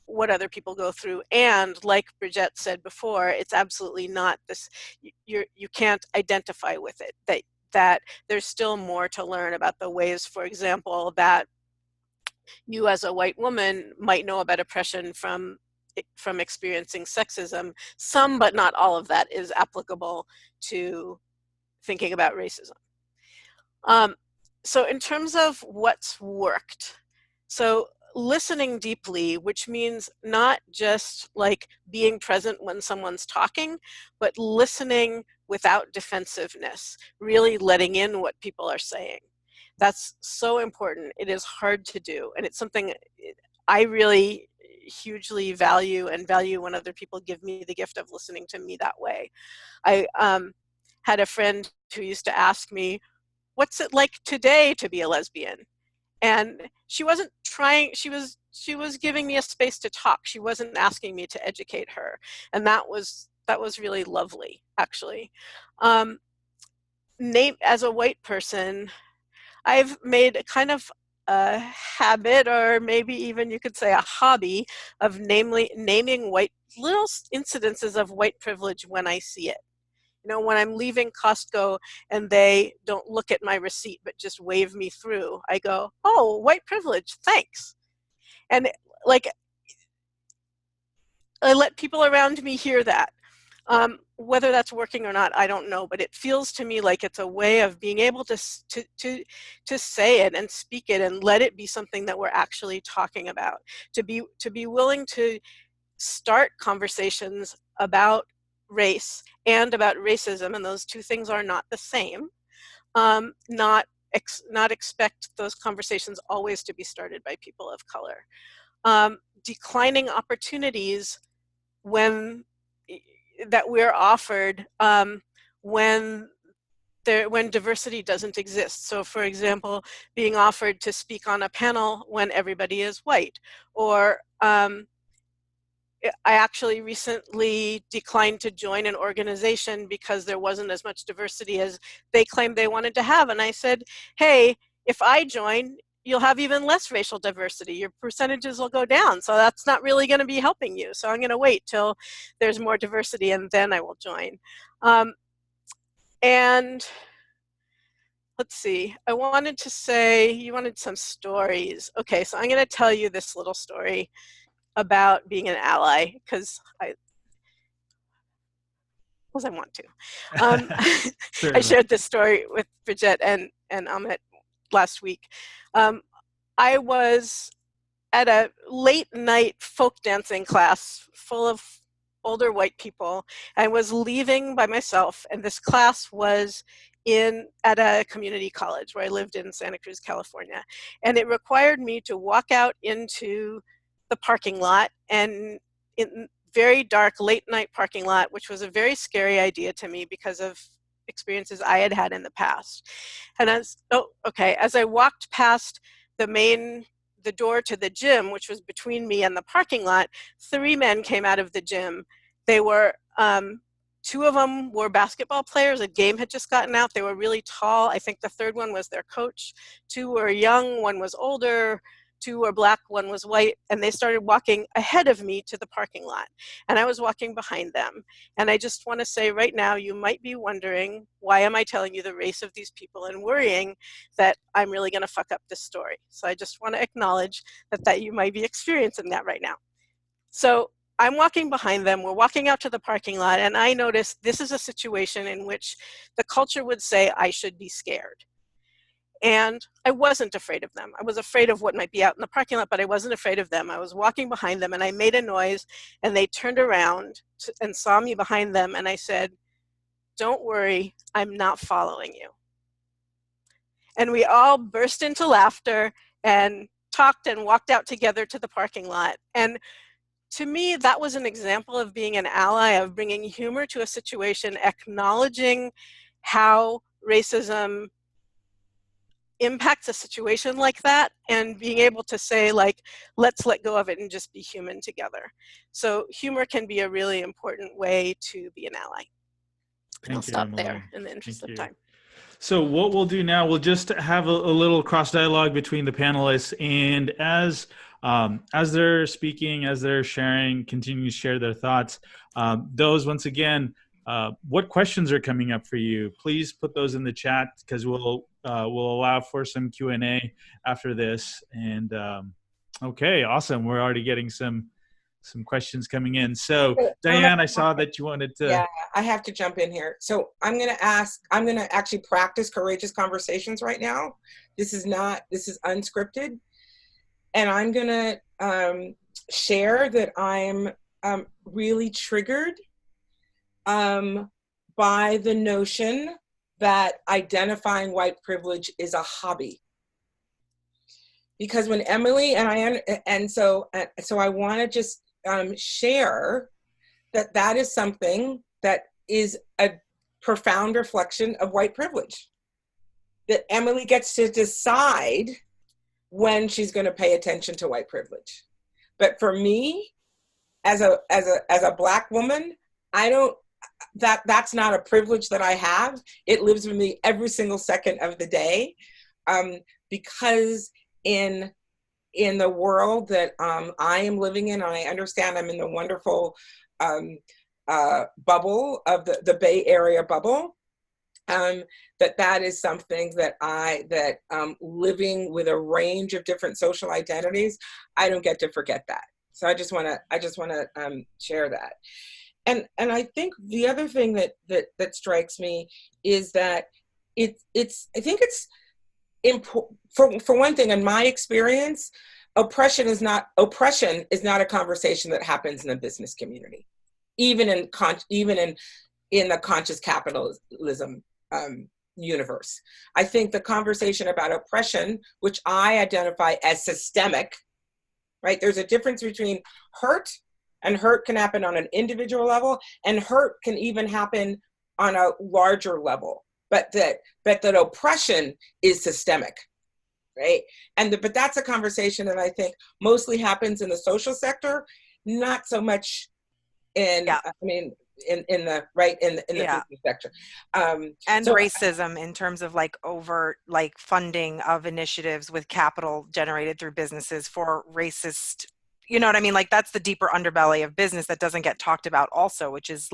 Speaker 4: what other people go through. And like Bridgette said before, it's absolutely not this, you can't identify with it, that there's still more to learn about the ways, for example, that you as a white woman might know about oppression from experiencing sexism. Some, but not all of that is applicable to thinking about racism. So in terms of what's worked, so listening deeply, which means not just like being present when someone's talking, but listening without defensiveness, really letting in what people are saying. That's so important. It is hard to do, and it's something I really hugely value when other people give me the gift of listening to me that way. I had a friend who used to ask me, what's it like today to be a lesbian? And she wasn't trying, she was giving me a space to talk. She wasn't asking me to educate her. And that was really lovely, actually. As a white person, I've made a kind of a habit, or maybe even you could say a hobby, of naming little incidences of white privilege when I see it. You know, when I'm leaving Costco and they don't look at my receipt but just wave me through, I go, oh, white privilege, thanks. And like, I let people around me hear that. Whether that's working or not, I don't know, but it feels to me like it's a way of being able to say it and speak it and let it be something that we're actually talking about. To be willing to start conversations about race and about racism, and those two things are not the same. Not expect those conversations always to be started by people of color. Declining opportunities that we're offered when diversity doesn't exist. So for example, being offered to speak on a panel when everybody is white, or I actually recently declined to join an organization because there wasn't as much diversity as they claimed they wanted to have. And I said, hey, if I join, you'll have even less racial diversity. Your percentages will go down. So that's not really going to be helping you. So I'm going to wait till there's more diversity and then I will join. And let's see, I wanted to say, you wanted some stories. Okay, so I'm going to tell you this little story about being an ally, because I want to. I shared this story with Bridgette and Amit last week. I was at a late night folk dancing class full of older white people. I was leaving by myself, and this class was at a community college where I lived in Santa Cruz, California. And it required me to walk out into the parking lot, and in very dark late night parking lot, which was a very scary idea to me because of experiences I had had in the past. And as I walked past the door to the gym, which was between me and the parking lot, 3 men came out of the gym. They were Two of them were basketball players. A game had just gotten out. They were really tall. I think the third one was their coach. Two were young, one was older. Two were black, one was white. And they started walking ahead of me to the parking lot. And I was walking behind them. And I just want to say right now, you might be wondering, why am I telling you the race of these people and worrying that I'm really going to fuck up this story? So I just want to acknowledge that you might be experiencing that right now. So I'm walking behind them, we're walking out to the parking lot, and I noticed this is a situation in which the culture would say I should be scared. And I wasn't afraid of them. I was afraid of what might be out in the parking lot, but I wasn't afraid of them. I was walking behind them and I made a noise and they turned around and saw me behind them and I said, "Don't worry, I'm not following you." And we all burst into laughter and talked and walked out together to the parking lot. And to me, that was an example of being an ally, of bringing humor to a situation, acknowledging how racism impacts a situation like that, and being able to say, like, let's let go of it and just be human together. So humor can be a really important way to be an ally. And I'll stop there in the interest of time.
Speaker 1: So what we'll do now, we'll just have a little cross dialogue between the panelists, and as they're speaking, as they're sharing, continue to share their thoughts. Those, once again, what questions are coming up for you? Please put those in the chat, because we'll allow for some Q&A after this. And okay, awesome. We're already getting some questions coming in. So Diane, I saw that you wanted to.
Speaker 2: Yeah, I have to jump in here. So I'm going to actually practice courageous conversations right now. This is unscripted. And I'm going to share that I'm really triggered by the notion that identifying white privilege is a hobby. Because when Emily so I want to just share that is something that is a profound reflection of white privilege. That Emily gets to decide when she's going to pay attention to white privilege. But for me, as a Black woman, that's not a privilege that I have. It lives with me every single second of the day, because in the world that I am living in, and I understand I'm in the wonderful bubble of the Bay Area bubble, that is something that living with a range of different social identities, I don't get to forget that. So I just want to share that. And I think the other thing that strikes me is that I think it's important. For one thing, in my experience, oppression is not a conversation that happens in the business community, even in the conscious capitalism universe. I think the conversation about oppression, which I identify as systemic, right? There's a difference between hurt, and hurt can happen on an individual level, and hurt can even happen on a larger level. But that oppression is systemic, right? But that's a conversation that I think mostly happens in the social sector, not so much in the business sector.
Speaker 3: And so, racism in terms of overt funding of initiatives with capital generated through businesses for racist, you know what I mean? That's the deeper underbelly of business that doesn't get talked about also, which is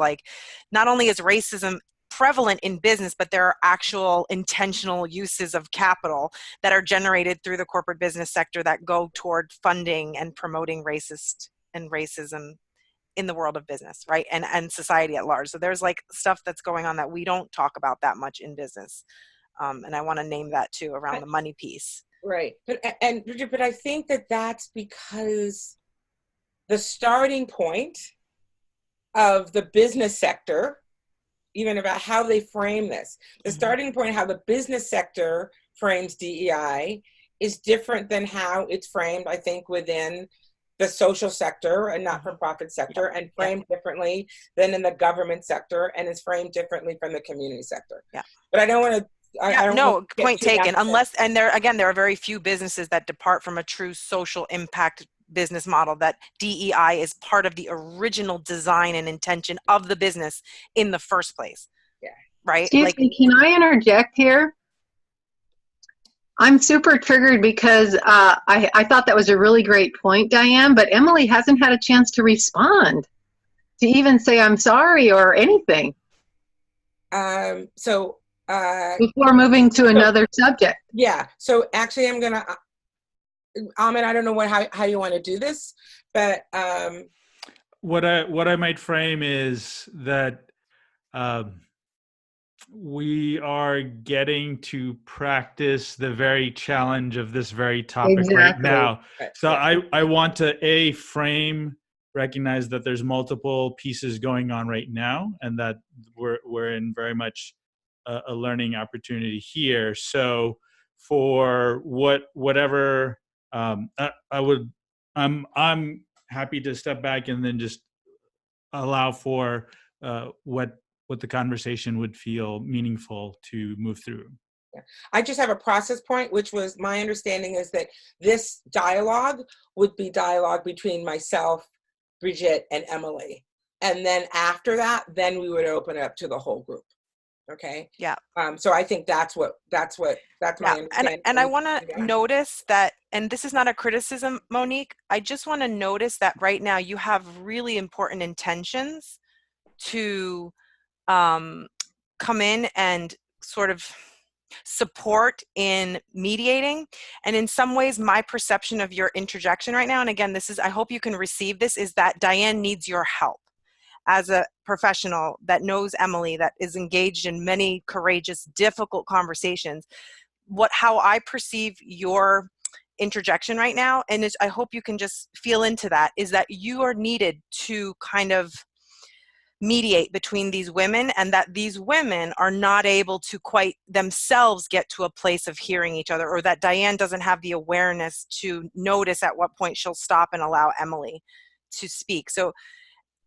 Speaker 3: not only is racism prevalent in business, but there are actual intentional uses of capital that are generated through the corporate business sector that go toward funding and promoting racist and racism in the world of business, right? And society at large. So there's stuff that's going on that we don't talk about that much in business. And I want to name that too, around the money piece.
Speaker 2: Right. But I think that's because the starting point of the business sector, even about how they frame this, the starting point of how the business sector frames DEI is different than how it's framed, I think, within the social sector and not-for-profit sector, and framed differently than in the government sector, and is framed differently from the community sector. Yeah. But I don't want to.
Speaker 3: Point taken. Unless, and there are very few businesses that depart from a true social impact business model, that DEI is part of the original design and intention of the business in the first place.
Speaker 2: Yeah.
Speaker 3: Right?
Speaker 5: Excuse me, can I interject here? I'm super triggered because I thought that was a really great point, Diane, but Emily hasn't had a chance to respond, to even say I'm sorry or anything. Before moving to another subject.
Speaker 2: Yeah, so actually I'm gonna, Amit, I don't know how you want to do this, but
Speaker 1: what I might frame is that we are getting to practice the very challenge of this very topic right now. So I want to recognize that there's multiple pieces going on right now, and that we're in very much a learning opportunity here. So for whatever I'm happy to step back and then just allow for what the conversation would feel meaningful to move through.
Speaker 2: I just have a process point, which was my understanding is that this dialogue would be dialogue between myself, Bridget, and Emily. And then after that, then we would open it up to the whole group. Okay.
Speaker 3: Yeah.
Speaker 2: So I think that's my understanding.
Speaker 3: And I want to notice that, and this is not a criticism, Monique, I just want to notice that right now you have really important intentions to come in and sort of support in mediating. And in some ways, my perception of your interjection right now, and again, I hope you can receive this, is that Diane needs your help as a professional that knows Emily, that is engaged in many courageous, difficult conversations. How I perceive your interjection right now, and I hope you can just feel into that, is that you are needed to kind of mediate between these women, and that these women are not able to quite themselves get to a place of hearing each other, or that Diane doesn't have the awareness to notice at what point she'll stop and allow Emily to speak. So,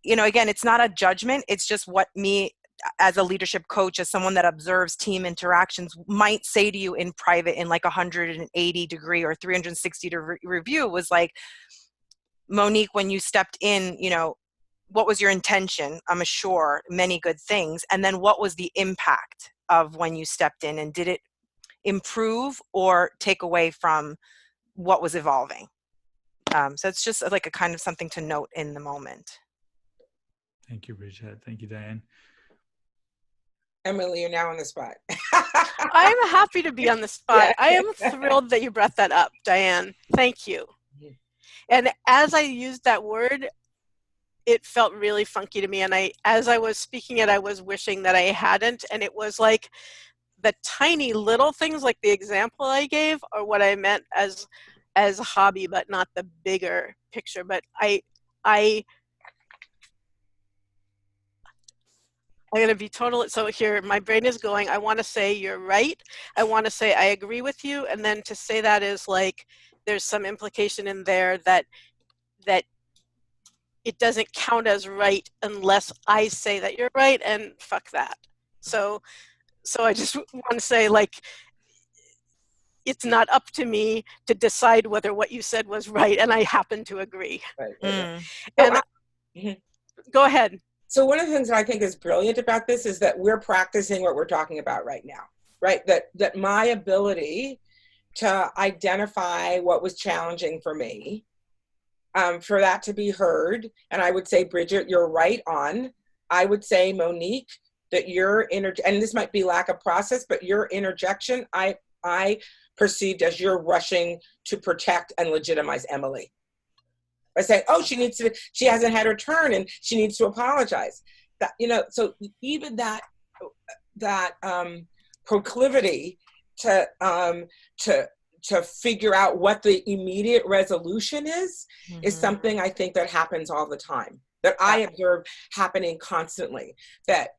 Speaker 3: again, it's not a judgment. It's just what me as a leadership coach, as someone that observes team interactions, might say to you in private in like 180 degree or 360 degree review was like, Monique, when you stepped in, what was your intention? I'm sure many good things. And then what was the impact of when you stepped in, and did it improve or take away from what was evolving? So it's just like a kind of something to note in the moment.
Speaker 1: Thank you, Bridget. Thank you, Diane.
Speaker 2: Emily, you're now on the spot.
Speaker 4: I'm happy to be on the spot. Yeah. I am thrilled that you brought that up, Diane. Thank you. And as I used that word, it felt really funky to me. And as I was speaking it, I was wishing that I hadn't. And it was like the tiny little things, like the example I gave, are what I meant as a hobby, but not the bigger picture. But I'm going to be so here, my brain is going, I want to say you're right. I want to say I agree with you. And then to say that is like, there's some implication in there that it doesn't count as right unless I say that you're right, and fuck that. So I just want to say, like, it's not up to me to decide whether what you said was right, and I happen to agree.
Speaker 2: Right.
Speaker 4: And go ahead.
Speaker 2: So one of the things that I think is brilliant about this is that we're practicing what we're talking about right now, right? That my ability to identify what was challenging for me, for that to be heard, and I would say, Bridget, you're right on. I would say, Monique, that your and this might be lack of process, but your interjection, I perceived as you're rushing to protect and legitimize Emily. By saying, oh, she hasn't had her turn and she needs to apologize. That, so even that proclivity to figure out what the immediate resolution is something I think that happens all the time, that I observe happening constantly, that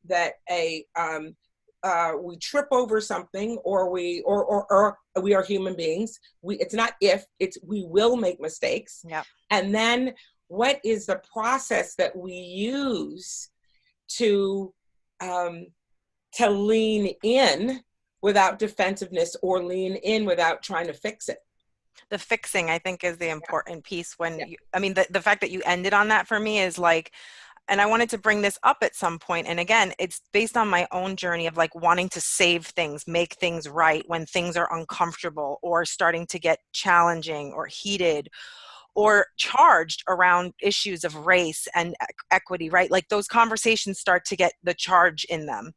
Speaker 2: we trip over something, or we are human beings. It's not if, it's we will make mistakes.
Speaker 3: Yeah.
Speaker 2: And then what is the process that we use to lean in without defensiveness, or lean in without trying to fix it?
Speaker 3: The fixing, I think, is the important piece when
Speaker 2: Yeah.
Speaker 3: you, I mean, the fact that you ended on that for me is like, and I wanted to bring this up at some point. And again, it's based on my own journey of like wanting to save things, make things right when things are uncomfortable or starting to get challenging or heated or charged around issues of race and equity, right? Like those conversations start to get the charge in them.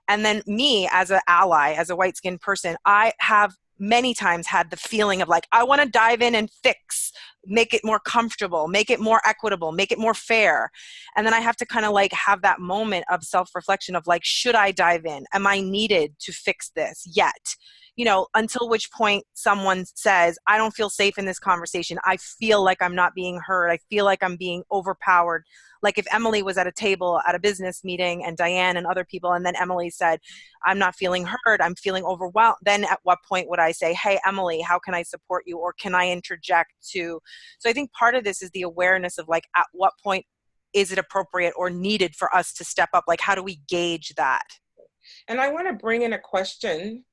Speaker 3: And then me as an ally, as a white-skinned person, I have many times had the feeling of like, I want to dive in and fix, make it more comfortable, make it more equitable, make it more fair. And then I have to kind of like have that moment of self-reflection of like, should I dive in? Am I needed to fix this yet? You know, until which point someone says, I don't feel safe in this conversation. I feel like I'm not being heard. I feel like I'm being overpowered. Like if Emily was at a table at a business meeting and Diane and other people, and then Emily said, I'm not feeling heard, I'm feeling overwhelmed. Then at what point would I say, hey, Emily, how can I support you? Or can I interject to? So I think part of this is the awareness of like, at what point is it appropriate or needed for us to step up? Like, how do we gauge that?
Speaker 2: And I want to bring in a question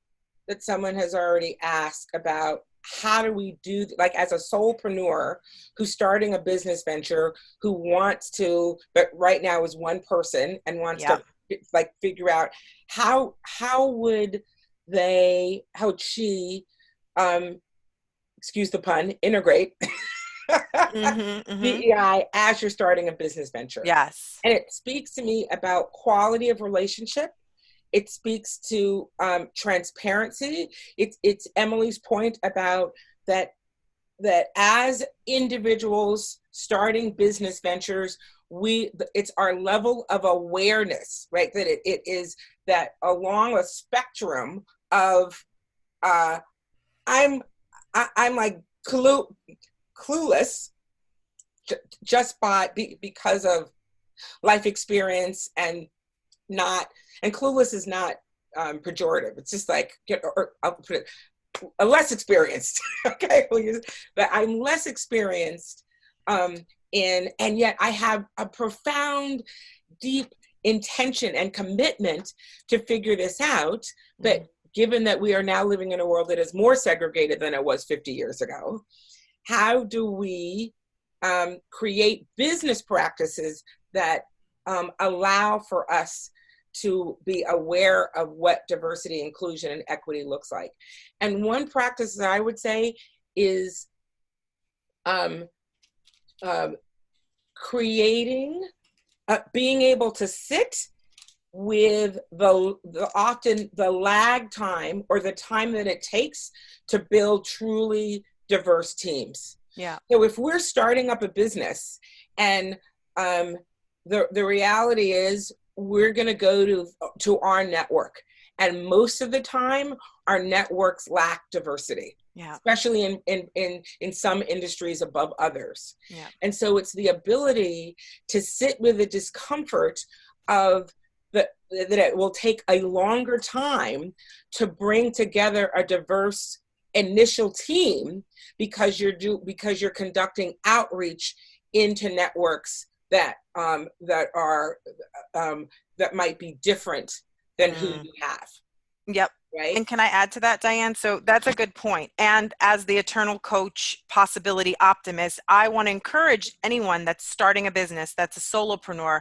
Speaker 2: that someone has already asked about how do we do, like as a solopreneur who's starting a business venture, who wants to, but right now is one person and wants to like figure out how would she, excuse the pun, integrate DEI as you're starting a business venture.
Speaker 3: Yes.
Speaker 2: And it speaks to me about quality of relationship. It speaks to transparency. It's Emily's point about that as individuals starting business ventures, it's our level of awareness, right? That it is that along a spectrum of I'm like clueless just because of life experience and clueless is not pejorative. It's just like, or I'll put it, less experienced. Okay, but I'm less experienced, and yet I have a profound, deep intention and commitment to figure this out. But given that we are now living in a world that is more segregated than it was 50 years ago, how do we create business practices that allow for us to be aware of what diversity, inclusion, and equity looks like? And one practice that I would say is creating, being able to sit with often the lag time or the time that it takes to build truly diverse teams.
Speaker 3: Yeah.
Speaker 2: So if we're starting up a business and the reality is we're going to go to our network, and most of the time our networks lack diversity.
Speaker 3: Yeah.
Speaker 2: Especially in some industries above others.
Speaker 3: Yeah.
Speaker 2: And so it's the ability to sit with the discomfort of that it will take a longer time to bring together a diverse initial team because you're conducting outreach into networks that might be different than who you have.
Speaker 3: Yep.
Speaker 2: Right.
Speaker 3: And can I add to that, Diane? So that's a good point. And as the eternal coach, possibility optimist, I want to encourage anyone that's starting a business, that's a solopreneur.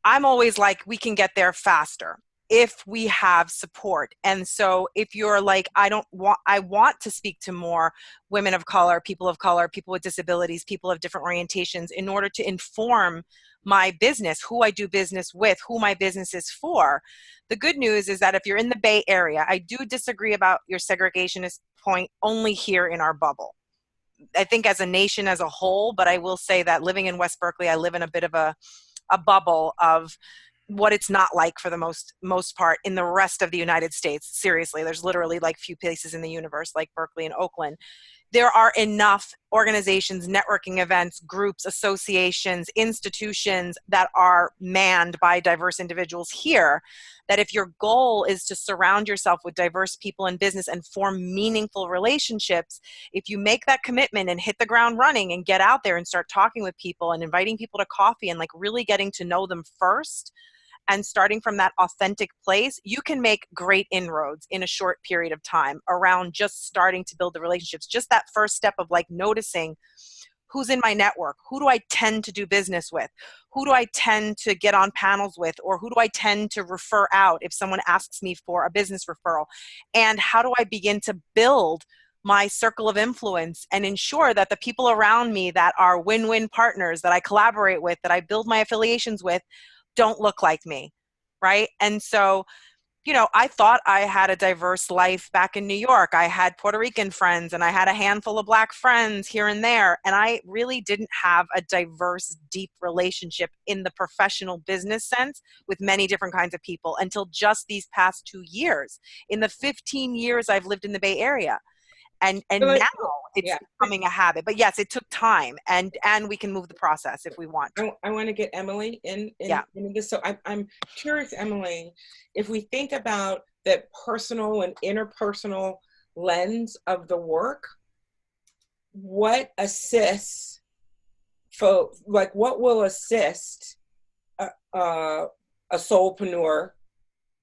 Speaker 3: I'm always like, we can get there faster if we have support. And so if you're like, I want to speak to more women of color, people with disabilities, people of different orientations in order to inform my business, who I do business with, who my business is for. The good news is that if you're in the Bay Area, I do disagree about your segregationist point only here in our bubble. I think as a nation as a whole, but I will say that living in West Berkeley, I live in a bit of a bubble of what it's not like for the most part in the rest of the United States. Seriously, there's literally like few places in the universe like Berkeley and Oakland. There are enough organizations, networking events, groups, associations, institutions that are manned by diverse individuals here, that if your goal is to surround yourself with diverse people in business and form meaningful relationships, if you make that commitment and hit the ground running and get out there and start talking with people and inviting people to coffee and like really getting to know them first, and starting from that authentic place, you can make great inroads in a short period of time around just starting to build the relationships. Just that first step of like noticing who's in my network, who do I tend to do business with, who do I tend to get on panels with, or who do I tend to refer out if someone asks me for a business referral, and how do I begin to build my circle of influence and ensure that the people around me that are win-win partners that I collaborate with, that I build my affiliations with, don't look like me, right? And so, you know, I thought I had a diverse life back in New York. I had Puerto Rican friends and I had a handful of Black friends here and there. And I really didn't have a diverse, deep relationship in the professional business sense with many different kinds of people until just these past 2 years. In the 15 years I've lived in the Bay Area. And now it's becoming a habit. But yes, it took time, and we can move the process if we want.
Speaker 2: I want to get Emily in this. So I'm curious, Emily, if we think about that personal and interpersonal lens of the work, what assists what will assist a soulpreneur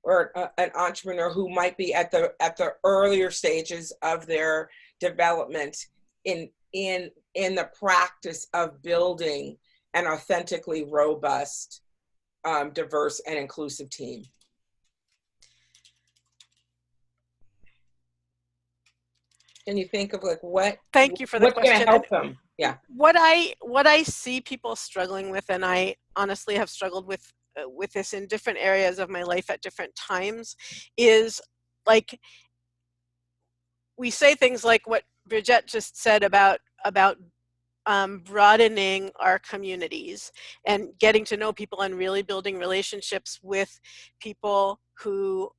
Speaker 2: or an entrepreneur who might be at the earlier stages of their development in the practice of building an authentically robust, diverse and inclusive team? Can you think of like what?
Speaker 4: Thank you for the question.
Speaker 2: What's going to help them? Yeah.
Speaker 4: What I see people struggling with, and I honestly have struggled with this in different areas of my life at different times, is like we say things like what Bridgette just said about broadening our communities and getting to know people and really building relationships with people who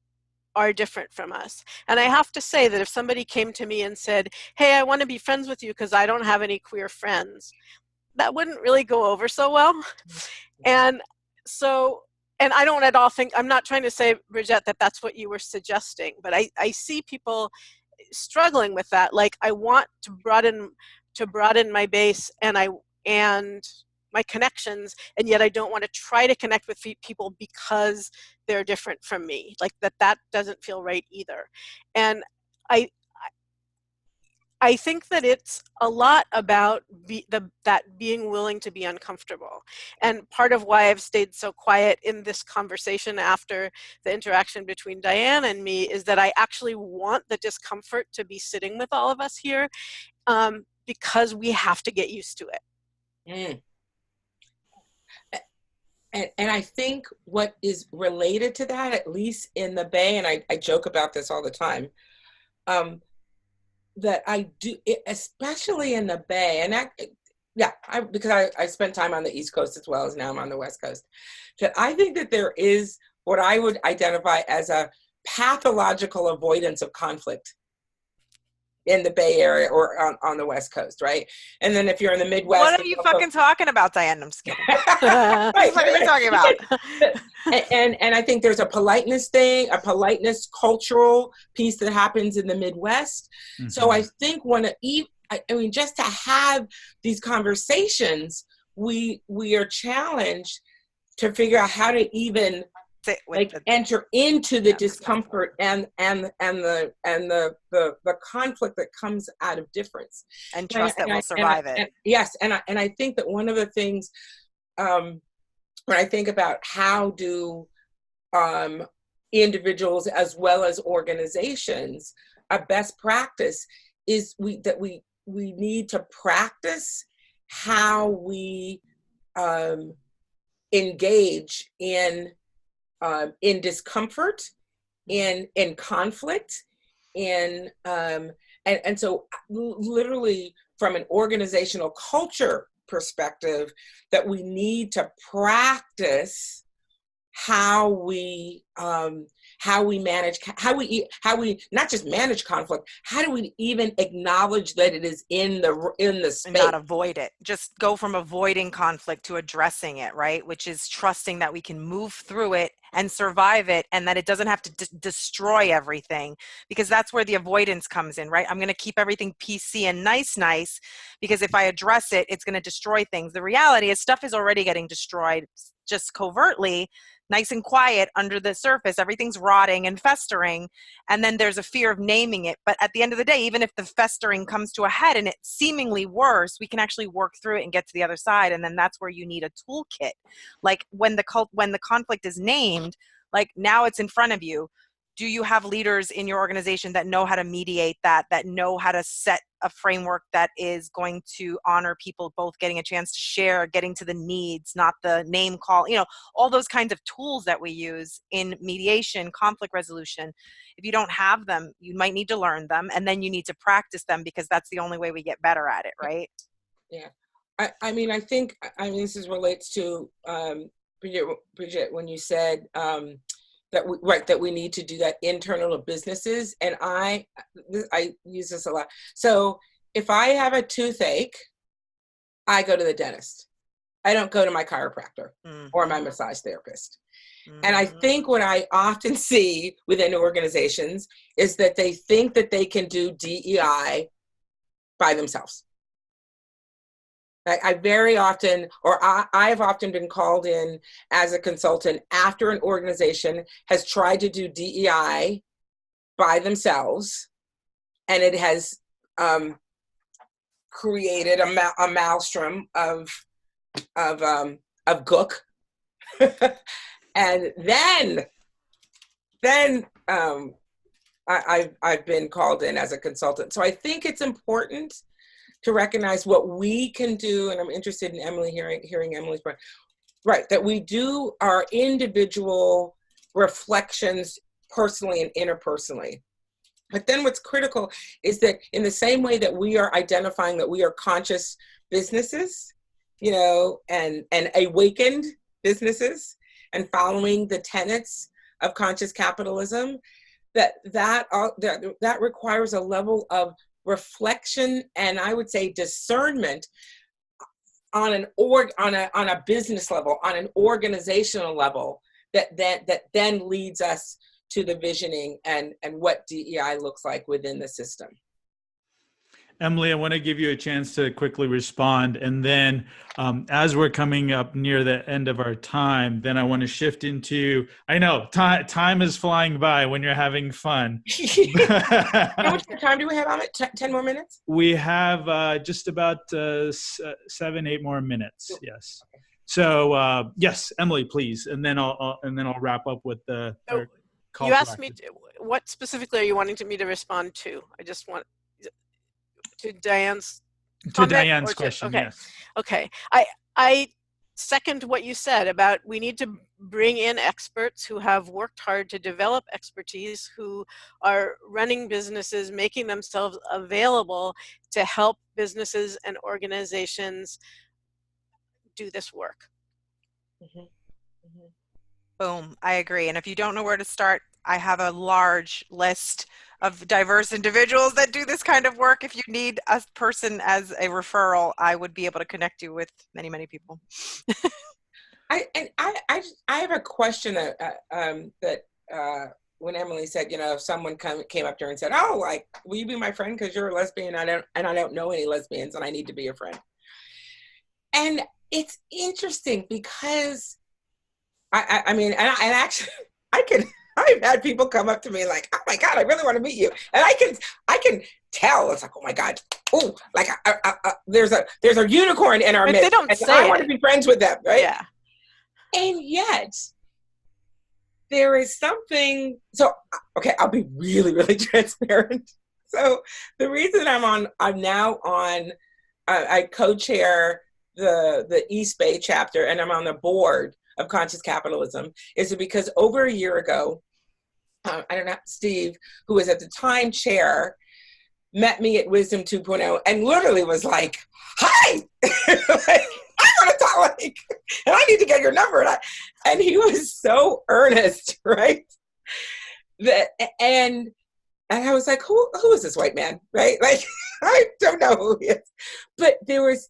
Speaker 4: are different from us. And I have to say that if somebody came to me and said, hey, I want to be friends with you because I don't have any queer friends, that wouldn't really go over so well. And so, and I don't at all think, I'm not trying to say, Bridgette, that that's what you were suggesting, but I see people struggling with that. Like, I want to broaden my base and my connections, and yet I don't want to try to connect with people because they're different from me. Like that doesn't feel right either. And I think that it's a lot about that being willing to be uncomfortable. And part of why I've stayed so quiet in this conversation after the interaction between Diane and me is that I actually want the discomfort to be sitting with all of us here, because we have to get used to it.
Speaker 2: And I think what is related to that, at least in the Bay, and I joke about this all the time, that I do, especially in the Bay, and because I spent time on the East Coast as well as now I'm on the West Coast, that I think that there is what I would identify as a pathological avoidance of conflict in the Bay Area or on the West Coast, right? And then if you're in the Midwest,
Speaker 3: what are you fucking talking about, Diane? I'm just kidding. What are you talking about?
Speaker 2: and I think there's a politeness thing, a politeness cultural piece that happens in the Midwest. Mm-hmm. So I think just to have these conversations, we are challenged to figure out how to even enter into the discomfort and the conflict that comes out of difference,
Speaker 3: and trust that we'll survive it.
Speaker 2: Yes, and I think that one of the things when I think about how do individuals as well as organizations, a best practice is we need to practice how we engage in discomfort, in conflict, and so literally from an organizational culture perspective, that we need to practice how we manage, how we not just manage conflict, how do we even acknowledge that it is in the space,
Speaker 3: and not avoid it, just go from avoiding conflict to addressing it, right? Which is trusting that we can move through it and survive it, and that it doesn't have to destroy everything, because that's where the avoidance comes in, right? I'm going to keep everything PC and nice, because if I address it, it's going to destroy things. The reality is stuff is already getting destroyed just covertly, nice and quiet under the surface. Everything's rotting and festering. And then there's a fear of naming it. But at the end of the day, even if the festering comes to a head and it's seemingly worse, we can actually work through it and get to the other side. And then that's where you need a toolkit. Like when the conflict is named, like now it's in front of you. Do you have leaders in your organization that know how to mediate that know how to set a framework that is going to honor people both getting a chance to share, getting to the needs, not the name call, all those kinds of tools that we use in mediation, conflict resolution. If you don't have them, you might need to learn them, and then you need to practice them, because that's the only way we get better at it, right?
Speaker 2: Yeah. I think this relates to Bridget, when you said, that we need to do that internal to businesses. And I use this a lot. So if I have a toothache, I go to the dentist. I don't go to my chiropractor or my massage therapist. And I think what I often see within organizations is that they think that they can do DEI by themselves. I very often, or I've often been called in as a consultant after an organization has tried to do DEI by themselves, and it has created a maelstrom of gook, and then I've been called in as a consultant. So I think it's important to recognize what we can do, and I'm interested in Emily, hearing Emily's point, right, that we do our individual reflections personally and interpersonally. But then what's critical is that in the same way that we are identifying that we are conscious businesses, and awakened businesses, and following the tenets of conscious capitalism, that requires a level of reflection, and I would say discernment on a business level, on an organizational level, that then leads us to the visioning and what DEI looks like within the system.
Speaker 1: Emily, I want to give you a chance to quickly respond. And then as we're coming up near the end of our time, then I want to shift into, I know time is flying by when you're having fun.
Speaker 2: How much time do we have on it? 10 more minutes?
Speaker 1: We have just about 7-8 more minutes. Yes. So yes, Emily, please. And then I'll wrap up with the call.
Speaker 4: You asked me, what specifically are you wanting me to respond to? I just want to Diane's
Speaker 1: question.
Speaker 4: Okay.
Speaker 1: Yes.
Speaker 4: Okay. I second what you said about we need to bring in experts who have worked hard to develop expertise, who are running businesses, making themselves available to help businesses and organizations do this work.
Speaker 2: Mm-hmm. Mm-hmm.
Speaker 3: Boom. I agree. And if you don't know where to start, I have a large list of diverse individuals that do this kind of work. If you need a person as a referral, I would be able to connect you with many, many people.
Speaker 2: I have a question that when Emily said, if someone came up to her and said, "Oh, like, will you be my friend because you're a lesbian? I don't know any lesbians and I need to be your friend." And it's interesting because I've had people come up to me like, "Oh my God, I really want to meet you," and I can tell. It's like, "Oh my God, oh, like there's a unicorn in our midst."
Speaker 4: They don't say
Speaker 2: I want to be friends with them, right?
Speaker 4: Yeah.
Speaker 2: And yet, there is something. So, okay, I'll be really, really transparent. So, the reason I'm now on, I co-chair the East Bay chapter, and I'm on the board of Conscious Capitalism, is because over a year ago, I don't know, Steve, who was at the time chair, met me at Wisdom 2.0 and literally was like, "Hi, like, I want to talk, and I need to get your number." And he was so earnest, right? And I was like, who is this white man, right? Like, I don't know who he is. But there was,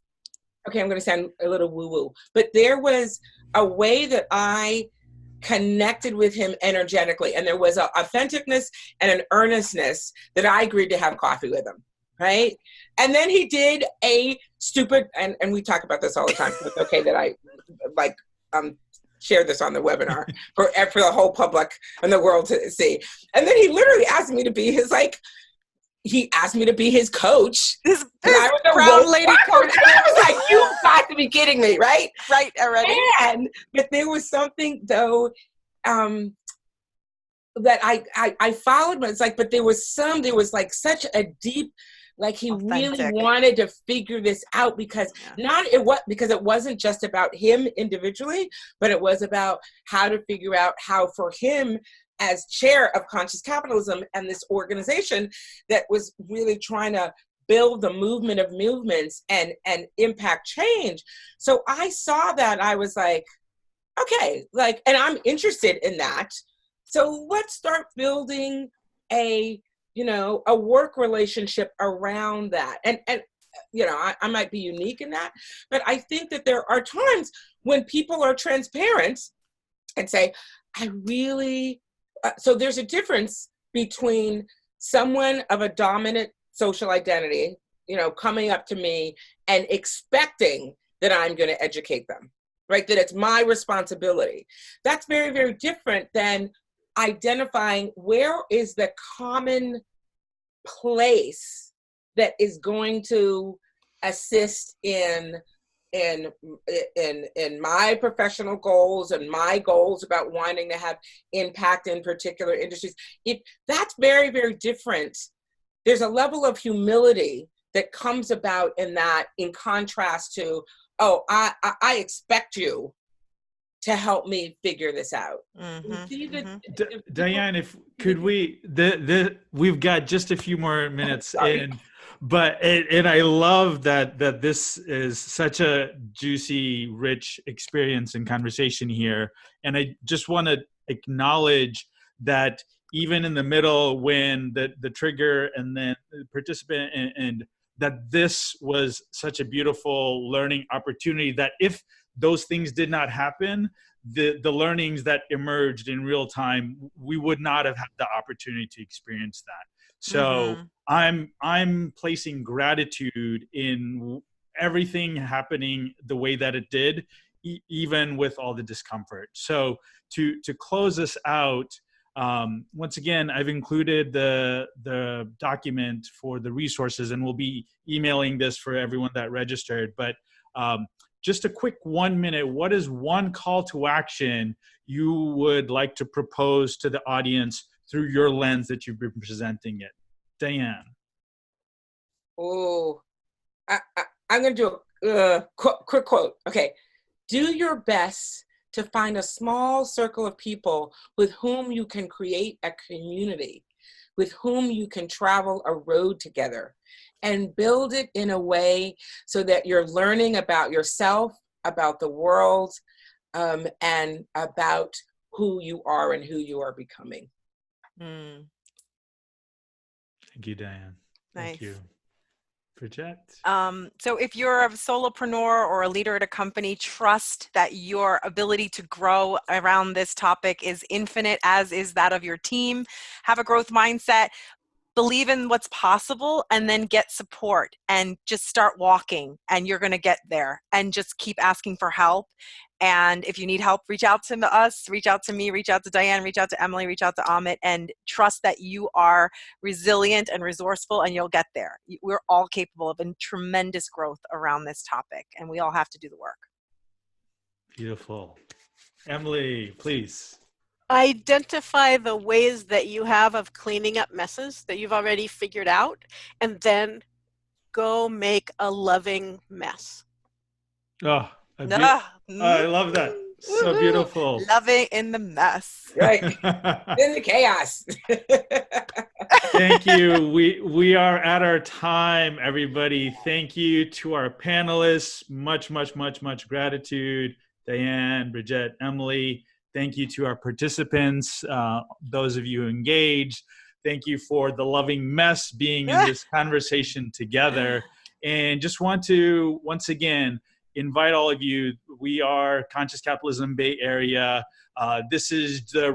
Speaker 2: okay, I'm going to sound a little woo-woo, but there was a way that I connected with him energetically, and there was an authenticness and an earnestness that I agreed to have coffee with him, right? And then he did a stupid, and we talk about this all the time, so it's okay that I share this on the webinar for the whole public and the world to see. And then he literally asked me to be his coach.
Speaker 3: This
Speaker 2: I was a
Speaker 3: proud lady coach.
Speaker 2: And I was like, you've got to be kidding me, right?
Speaker 3: Right, already.
Speaker 2: But there was something though, that I followed, but it's like, but there was like such a deep, like he
Speaker 3: Authentic.
Speaker 2: really wanted to figure this out because because it wasn't just about him individually, but it was about how to figure out how for him as chair of Conscious Capitalism and this organization that was really trying to build the movement of movements and impact change. So I saw that, I was like, okay, like, and I'm interested in that. So let's start building a work relationship around that. And I might be unique in that, but I think that there are times when people are transparent and say, I really, so there's a difference between someone of a dominant social identity, coming up to me and expecting that I'm going to educate them, right? That it's my responsibility. That's very, very different than identifying where is the common place that is going to assist in my professional goals and my goals about wanting to have impact in particular industries. That's very, very different. There's a level of humility that comes about in that, in contrast to, oh, I expect you to help me figure this out.
Speaker 1: Diane, if could we, we've got just a few more minutes in, and I love that this is such a juicy, rich experience and conversation here. And I just want to acknowledge that even in the middle, when the trigger and then the participant and that this was such a beautiful learning opportunity, that if those things did not happen, the learnings that emerged in real time, we would not have had the opportunity to experience that. So I'm placing gratitude in everything happening the way that it did, even with all the discomfort. So to close us out, once again, I've included the document for the resources, and we'll be emailing this for everyone that registered. But just a quick 1 minute, what is one call to action you would like to propose to the audience through your lens that you've been presenting it? Diane.
Speaker 2: Oh, I'm going to do a quick quote. Okay. Do your best to find a small circle of people with whom you can create a community, with whom you can travel a road together, and build it in a way so that you're learning about yourself, about the world, and about who you are and who you are becoming.
Speaker 1: Thank you, Diane.
Speaker 3: Nice.
Speaker 1: Thank you. Bridgette?
Speaker 3: So if you're a solopreneur or a leader at a company, trust that your ability to grow around this topic is infinite, as is that of your team. Have a growth mindset. Believe in what's possible, and then get support and just start walking, and you're going to get there. And just keep asking for help. And if you need help, reach out to us, reach out to me, reach out to Diane, reach out to Emily, reach out to Amit, and trust that you are resilient and resourceful, and you'll get there. We're all capable of tremendous growth around this topic, and we all have to do the work.
Speaker 1: Beautiful. Emily, please.
Speaker 4: Identify the ways that you have of cleaning up messes that you've already figured out, and then go make a loving mess.
Speaker 1: Oh, I love that. So beautiful.
Speaker 3: Loving in the mess.
Speaker 2: Right. In the chaos.
Speaker 1: Thank you. We are at our time, everybody. Thank you to our panelists. Much, much, much, much gratitude. Diane, Bridgette, Emily. Thank you to our participants, those of you who engaged. Thank you for the loving mess being in this conversation together. And just want to, once again, invite all of you. We are Conscious Capitalism Bay Area. This is the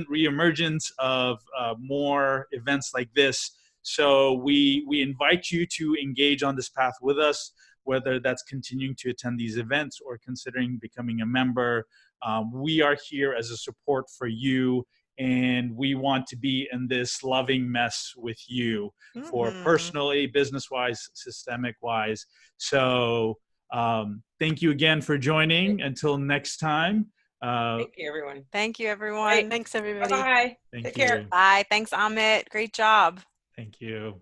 Speaker 1: reemergence of more events like this. So we invite you to engage on this path with us. whether that's continuing to attend these events or considering becoming a member. We are here as a support for you, and we want to be in this loving mess with you for personally, business-wise, systemic-wise. So thank you again for joining. Until next time.
Speaker 2: Thank you, everyone.
Speaker 3: Thank you, everyone.
Speaker 2: Right.
Speaker 4: Thanks, everybody.
Speaker 2: Bye.
Speaker 1: Thank
Speaker 2: Take
Speaker 1: you.
Speaker 2: care.
Speaker 3: Bye. Thanks, Amit. Great job.
Speaker 1: Thank you.